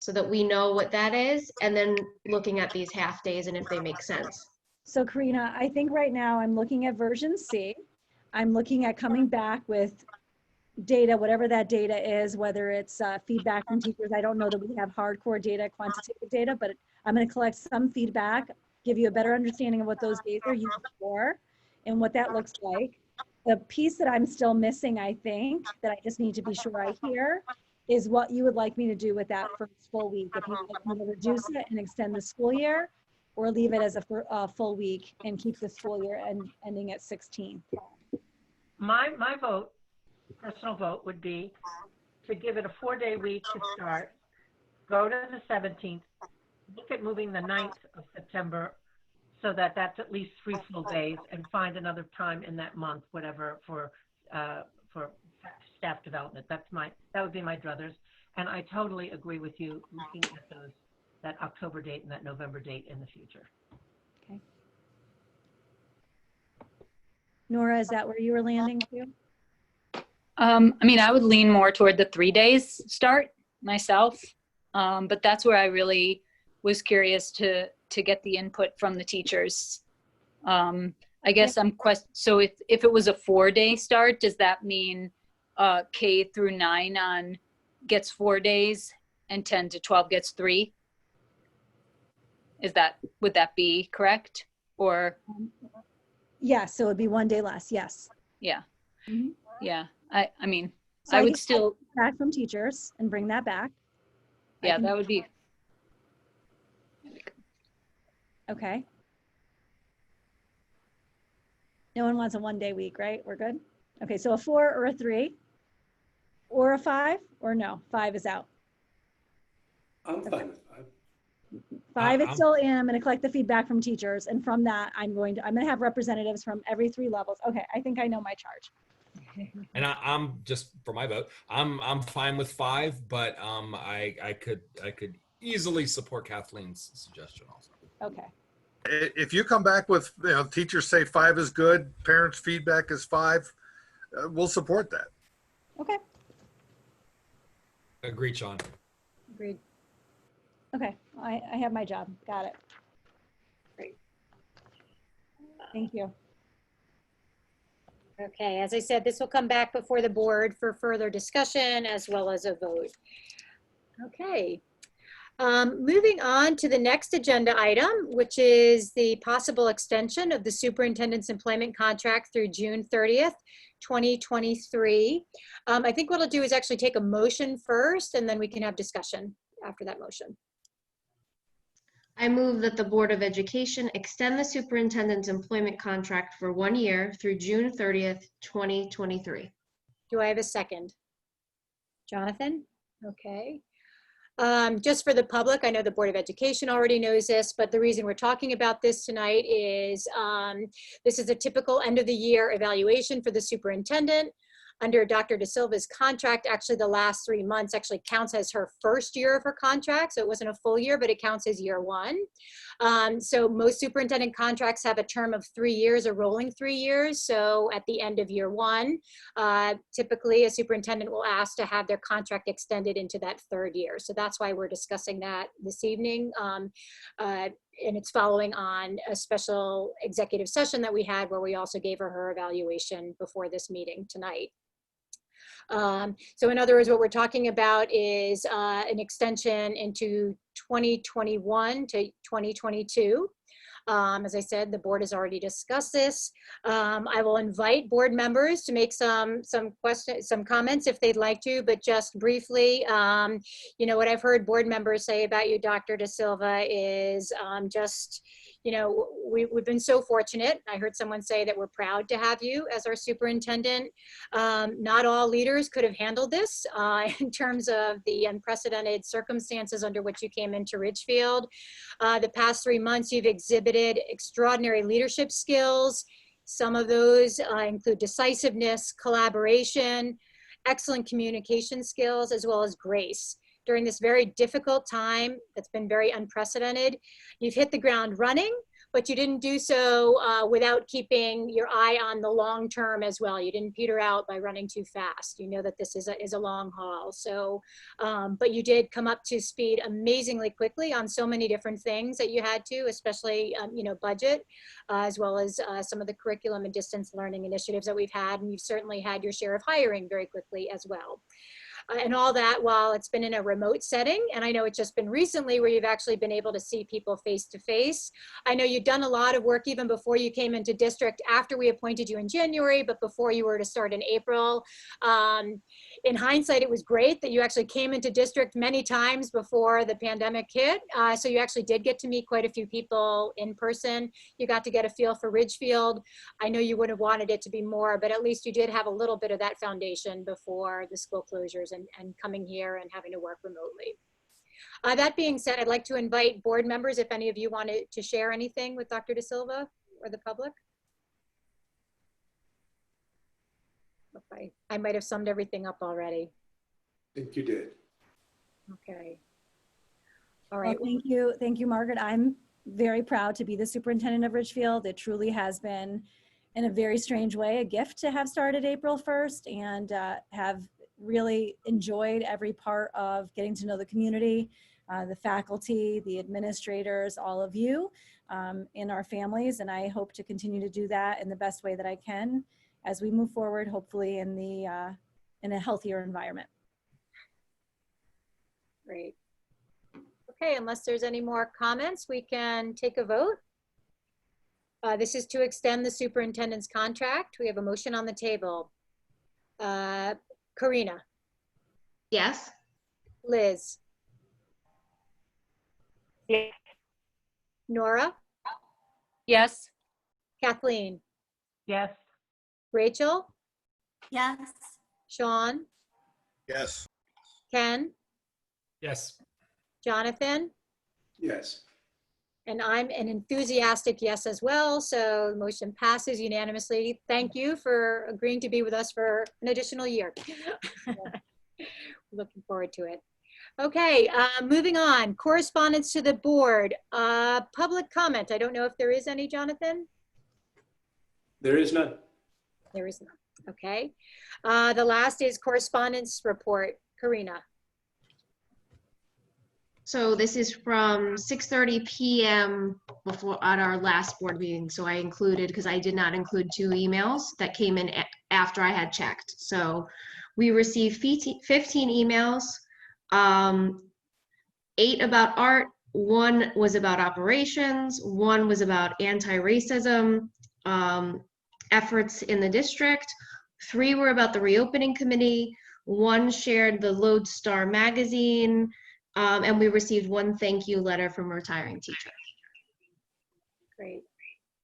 so that we know what that is, and then looking at these half days and if they make sense. So Karina, I think right now I'm looking at version C. I'm looking at coming back with data, whatever that data is, whether it's feedback from teachers. I don't know that we have hardcore data, quantitative data, but I'm going to collect some feedback, give you a better understanding of what those days are used for and what that looks like. The piece that I'm still missing, I think, that I just need to be sure I hear, is what you would like me to do with that first full week. If you would like me to reduce it and extend the school year, or leave it as a full week and keep the school year ending at 16. My vote, personal vote, would be to give it a 4-day week to start, go to the 17th, look at moving the 9th of September so that that's at least 3 full days, and find another time in that month, whatever, for staff development. That would be my druthers. And I totally agree with you looking at that October date and that November date in the future. Okay. Nora, is that where you were landing too? I mean, I would lean more toward the 3 days start myself, but that's where I really was curious to get the input from the teachers. I guess so if it was a 4-day start, does that mean K through 9 gets 4 days and 10 to 12 gets 3? Would that be correct? Or Yes, so it'd be 1 day less, yes. yeah. Mm-hmm. Yeah. I mean, So I would can still, back from teachers and bring that back. yeah, that would be, Okay. No one wants a 1-day week, right? We're good? Okay, so a 4 or a 3 or a 5 or no, 5 is out. I'm fine with 5. 5 is still in. I'm going to collect the feedback from teachers, and from that, I'm going to have representatives from every 3 levels. Okay, I think I know my charge. And I'm just for my vote. I'm fine with 5, but I could easily support Kathleen's suggestion also. Okay. If you come back with, teachers say 5 is good, parents' feedback is 5, we'll support that. Okay. Agreed, Sean. Agreed. Okay, I have my job. Got it. Great. Thank you. Okay, as I said, this will come back before the board for further discussion as well as a vote. Okay. Moving on to the next agenda item, which is the possible extension of the superintendent's employment contract through June 30th, 2023. I think what I'll do is actually take a motion first, and then we can have discussion after that motion. I move that the Board of Education extend the superintendent's employment contract for 1 year through June 30th, 2023. Do I have a second? Jonathan? Okay. Just for the public, I know the Board of Education already knows this, but the reason we're talking about this tonight is this is a typical end of the year evaluation for the superintendent. Under Dr. De Silva's contract, actually the last 3 months actually counts as her first year of her contract. So it wasn't a full year, but it counts as year 1. So most superintendent contracts have a term of 3 years, a rolling 3 years. So at the end of year 1, typically a superintendent will ask to have their contract extended into that 3rd year. So that's why we're discussing that this evening. And it's following on a special executive session that we had where we also gave her evaluation before this meeting tonight. So in other words, what we're talking about is an extension into 2021 to 2022. As I said, the board has already discussed this. I will invite board members to make some questions, some comments if they'd like to, but just briefly, what I've heard board members say about you, Dr. De Silva, is we've been so fortunate. I heard someone say that we're proud to have you as our superintendent. Not all leaders could have handled this in terms of the unprecedented circumstances under which you came into Ridgefield. The past 3 months, you've exhibited extraordinary leadership skills. Some of those include decisiveness, collaboration, excellent communication skills, as well as grace. During this very difficult time that's been very unprecedented, you've hit the ground running, but you didn't do so without keeping your eye on the long term as well. You didn't peter out by running too fast. You know that this is a long haul. So, but you did come up to speed amazingly quickly on so many different things that you had to, especially, you know, budget, as well as some of the curriculum and distance learning initiatives that we've had. And you've certainly had your share of hiring very quickly as well. And all that while it's been in a remote setting. And I know it's just been recently where you've actually been able to see people face to face. I know you've done a lot of work even before you came into district, after we appointed you in January, but before you were to start in April. In hindsight, it was great that you actually came into district many times before the pandemic hit. So you actually did get to meet quite a few people in person. You got to get a feel for Ridgefield. I know you would have wanted it to be more, but at least you did have a little bit of that foundation before the school closures and coming here and having to work remotely. That being said, I'd like to invite board members, if any of you wanted to share anything with Dr. De Silva or the public. Okay. I might have summed everything up already. I think you did. Okay. All right. Well, thank you, Margaret. I'm very proud to be the superintendent of Ridgefield. It truly has been, in a very strange way, a gift to have started April 1st and have really enjoyed every part of getting to know the community, the faculty, the administrators, all of you in our families. And I hope to continue to do that in the best way that I can as we move forward, hopefully in a healthier environment. Great. Okay, unless there's any more comments, we can take a vote. This is to extend the superintendent's contract. We have a motion on the table. Karina, Yes. Liz, Yes. Nora, Yes. Kathleen, Yes. Rachel, Yes. Sean, Yes. Ken, Yes. Jonathan, Yes. and I'm an enthusiastic yes as well. So the motion passes unanimously. Thank you for agreeing to be with us for an additional year. Looking forward to it. Okay, moving on. Correspondence to the board. Public comment. I don't know if there is any, Jonathan. There is none. There is none. Okay. The last is correspondence report. Karina. So this is from 6:30 p.m. before at our last board meeting. So I included, because I did not include 2 emails that came in after I had checked. So we received 15 emails, 8 about art, 1 was about operations, 1 was about anti-racism efforts in the district, 3 were about the reopening committee, 1 shared the Lodestar magazine, and we received 1 thank you letter from a retiring teacher. Great.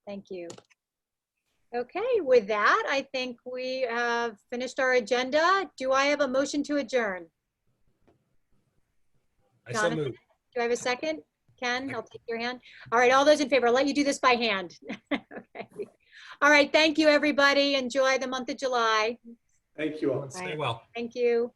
Thank you. Okay, with that, I think we have finished our agenda. Do I have a motion to adjourn? I so Jonathan? moved. Do I have a second? Ken, I'll take your hand. All right, all those in favor, I'll let you do this by hand. Okay. All right, thank you, everybody. Enjoy the month of July. Thank you all. Stay well. Thank you.